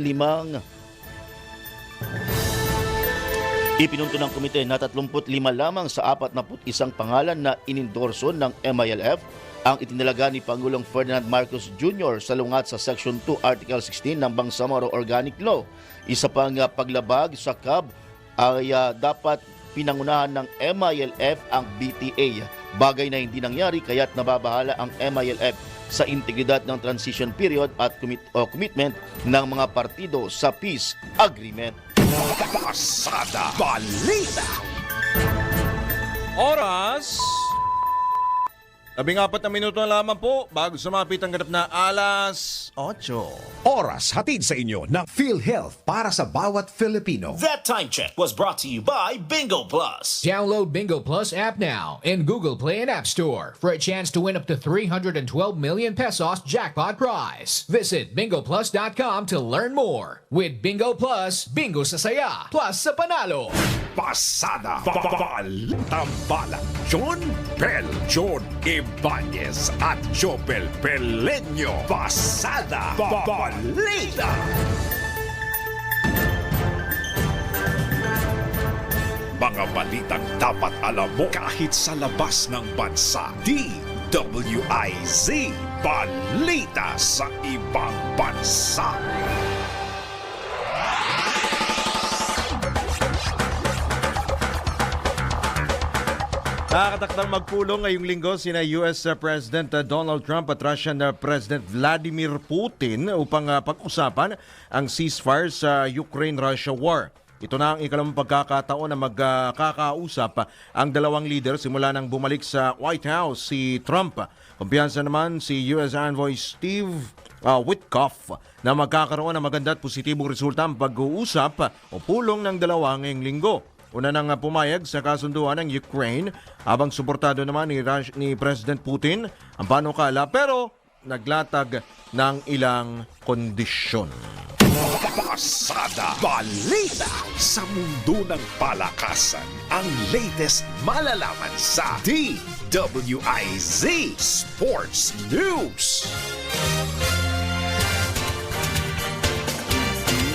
lamang sa 41 pangalan na inendorso ng MILF ang itinalaga ni Pangulong Ferdinand Marcos Jr. salungat sa Section 2, Article 16 ng Bangsamoro Organic Law. Isa pang paglabag sa CAB ay dapat pinangunahan ng MILF ang BTA. Bagay na hindi nangyari kaya't nababahala ang MILF sa integridad ng transition period at commitment ng mga partido sa peace agreement. Pasada Balita. Oras 14 na minuto na lamang po bago sumapit ang ganap na alas 8. Oras hatid sa inyo ng PhilHealth para sa bawat Filipino. That time check was brought to you by Bingo Plus. Download Bingo Plus app now in Google Play and App Store for a chance to win up to 312 million pesos jackpot prize. Visit bingoplus.com to learn more. With Bingo Plus, bingo sa saya, plus sa panalo. Pasada, Tambala, John Bell, John Ibanez at Jobel Pelenyo. Pasada, Balita. Mga balitang dapat alam mo kahit sa labas ng bansa. DWIZ, Balita sa ibang bansa. Nakakatakdang magpulong ngayong linggo sina US President Donald Trump at Russian President Vladimir Putin upang pag-usapan ang ceasefire sa Ukraine-Russia war. Ito na ang ikalawang pagkakataon na magkakausap ang dalawang leader simula nang bumalik sa White House si Trump. Kumpiyansa naman si US Envoy Steve Witkoff na magkakaroon ng maganda at positibong resulta ang pag-uusap o pulong ng dalawa ngayong linggo. Una nang pumayag sa kasunduan ng Ukraine habang suportado naman ni President Putin ang panukala pero naglatag ng ilang kondisyon. Pasada Balita sa mundo ng palakasan. Ang latest malalaman sa DWIZ Sports News.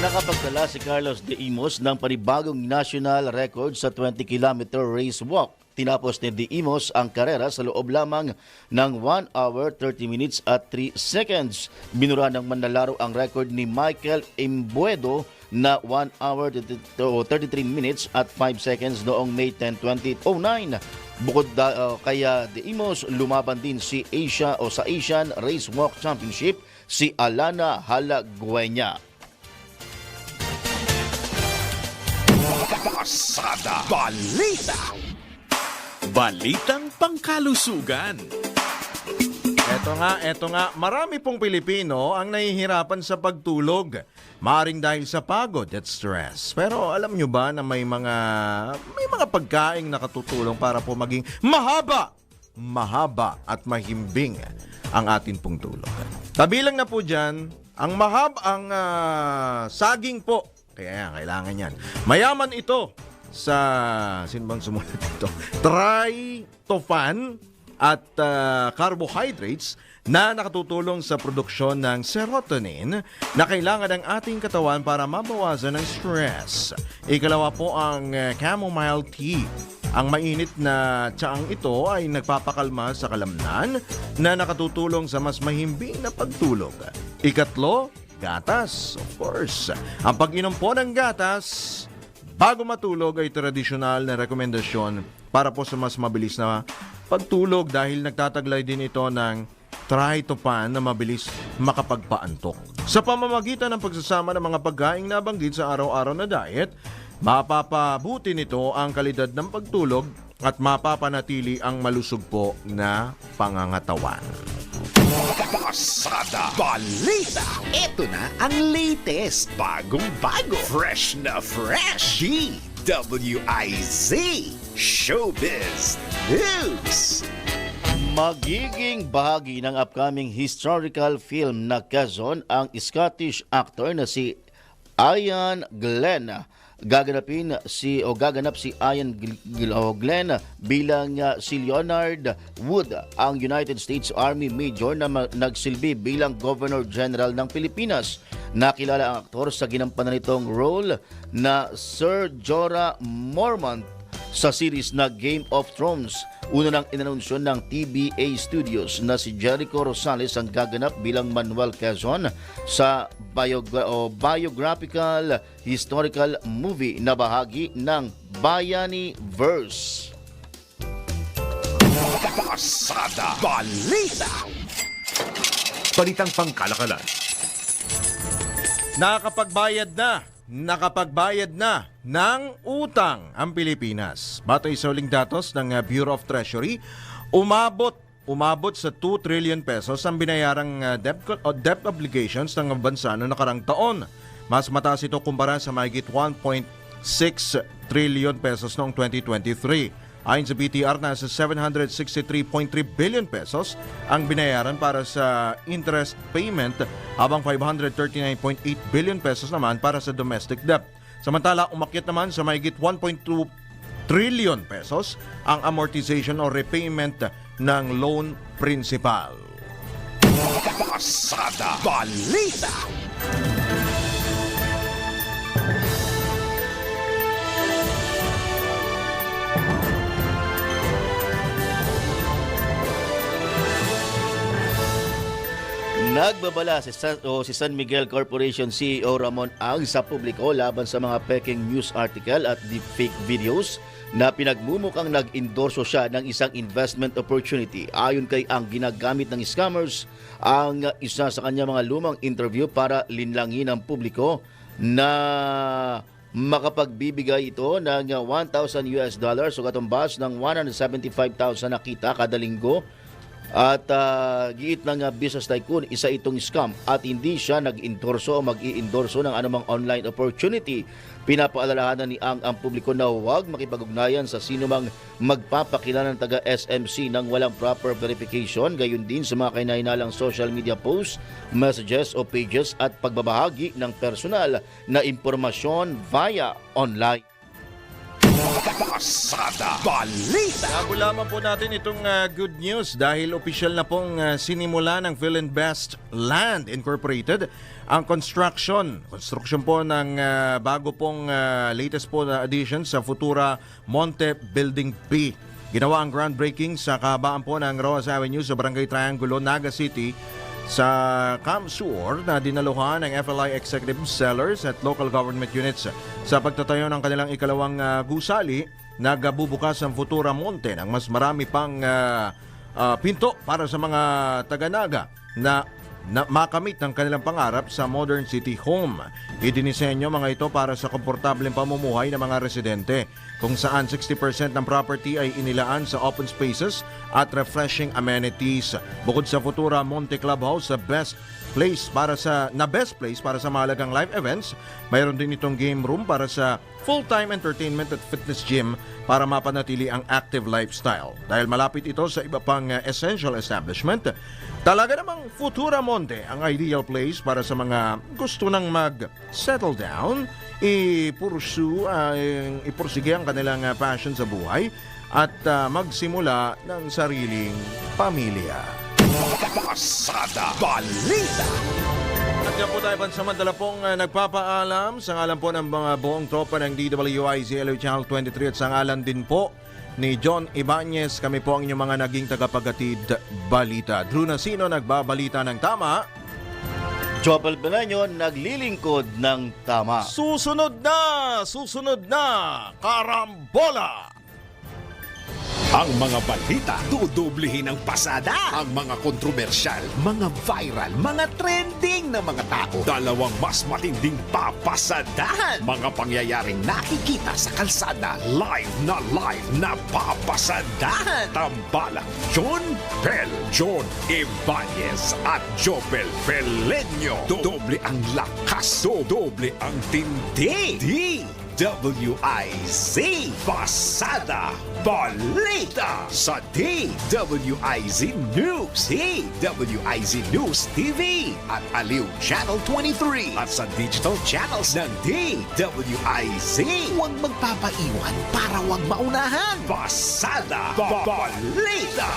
Nakapagtala si Carlos De Imos ng panibagong national record sa 20-kilometer race walk. Tinapos ni De Imos ang karera sa loob lamang ng 1 hour, 30 minutes at 3 seconds. Binura ng manlalaro ang record ni Michael Imbuedo na 1 hour, 33 minutes at 5 seconds noong May 10, 2009. Bukod kaya De Imos, lumaban din sa Asian Race Walk Championship si Alana Halagueña. Pasada Balita. Balitang pangkalusugan. Eto nga, marami pong Pilipino ang nahihirapan sa pagtulog. Maaring dahil sa pagod at stress. Pero alam nyo ba na may mga pagkaing nakatutulong para po maging mahaba at mahimbing ang atin pong tulog. Kabilang na po dyan, ang saging po. Kaya kailangan yan. Mayaman ito sa, sino bang sumulat ito? Tryptophan at carbohydrates na nakatutulong sa produksyon ng serotonin na kailangan ng ating katawan para mabawasan ng stress. Ikalawa po ang chamomile tea. Ang mainit na tsaang ito ay nagpapakalma sa kalamnan na nakatutulong sa mas mahimbing na pagtulog. Ikatlo, gatas, of course. Ang pag-inom po ng gatas bago matulog ay tradisyonal na rekomendasyon para po sa mas mabilis na pagtulog dahil nagtataglay din ito ng tryptophan na mabilis makapagpaantok. Sa pamamagitan ng pagsasama ng mga pagkaing nabanggit sa araw-araw na diet, mapapabuti nito ang kalidad ng pagtulog at mapapanatili ang malusog po na pangangatawan. Pasada Balita. Ito na ang latest, bagong-bago, fresh na fresh. DWIZ Showbiz News. Magiging bahagi ng upcoming historical film na Quezon ang Scottish actor na si Ian Glenn. Gaganap si Ian Glenn bilang si Leonard Wood, ang United States Army Major na nagsilbi bilang Governor General ng Pilipinas. Nakilala ang aktor sa ginampanan nitong role na Sir Jorah Mormont sa series na Game of Thrones. Una nang inanunsyo ng TBA Studios na si Jericho Rosales ang gaganap bilang Manuel Quezon sa biographical historical movie na bahagi ng Bayani Verse. Pasada Balita. Balitang pangkalakalan. Nakapagbayad na ng utang ang Pilipinas. Batay sa huling datos ng Bureau of Treasury, umabot umabot sa 2 trillion pesos ang binayarang debt obligations ng bansa noong nakarang taon. Mas mataas ito kumpara sa mahigit 1.6 trillion pesos noong 2023. Ayon sa BTR, nasa 763.3 billion pesos ang binayaran para sa interest payment habang 539.8 billion pesos naman para sa domestic debt. Samantala, umakyat naman sa mahigit 1.2 trillion pesos ang amortization o repayment ng loan principal. Pasada Balita. Nagbabala si San Miguel Corporation CEO Ramon Ang sa publiko laban sa mga peking news article at deepfake videos na pinagmumukhang nag-endorso siya ng isang investment opportunity. Ayon kay Ang, ginagamit ng scammers ang isa sa kanyang mga lumang interview para linlangin ang publiko na makapagbibigay ito ng $1,000 o katumbas ng 175,000 na kita kada linggo. At giit ng business tycoon, isa itong scam at hindi siya nag-endorso o mag-i-endorso ng anumang online opportunity. Pinapaalalahanan ni Ang publiko na huwag makipag-ugnayan sa sinumang magpapakilala ng taga-SMC ng walang proper verification, gayon din sa mga kahinahinalang social media posts, messages o pages at pagbabahagi ng personal na impormasyon via online. Pasada Balita. Bago lamang po natin itong good news dahil opisyal na pong sinimula ng Philinvest Land Incorporated ang construction po ng bago pong latest po na addition sa Futura Monte Building B. Ginawa ang groundbreaking sa kahabaan po ng Rojas Avenue sa Barangay Triangulo, Naga City sa Camp-Sur na dinaluhan ng FLI executive sellers at local government units sa pagtatayo ng kanilang ikalawang gusali. Nagbubukas ang Futura Monte ng mas marami pang pinto para sa mga taga-Naga na makamit ng kanilang pangarap sa modern city home. Idinisenyo mga ito para sa komportableng pamumuhay ng mga residente, kung saan 60% ng property ay inilaan sa open spaces at refreshing amenities. Bukod sa Futura Monte Clubhouse, sa best place para sa mahalagang live events, mayroon din itong game room para sa full-time entertainment at fitness gym para mapanatili ang active lifestyle. Dahil malapit ito sa iba pang essential establishment, talaga namang Futura Monte ang ideal place para sa mga gusto nang mag-settle down, ipursige ang kanilang passion sa buhay at magsimula ng sariling pamilya. Pasada Balita. At yan po tayo pansamantala pong nagpapaalam sa ngalan po ng mga buong tropa ng DWIZ LU Channel 23 at sa ngalan din po ni John Ibanez. Kami po ang inyong mga naging tagapagatid balita. Drew Nasino nagbabalita ng tama. Jopel Belanyo naglilingkod ng tama. Susunod na, karambola! Ang mga balita, dudublihin ang pasada. Ang mga kontrobersyal, mga viral, mga trending na mga tao. Dalawang mas matinding papasadahan. Mga pangyayaring nakikita sa kalsada. Live na papasadahan. Tambalang John Ibanez at Jopel Pelenyo. Doble ang lakas, doble ang tindi. DWIZ Pasada Balita sa DWIZ News, DWIZ News TV at Aliw Channel 23 at sa digital channels ng DWIZ. Huwag magpapaiwan para huwag maunahan. Pasada Balita.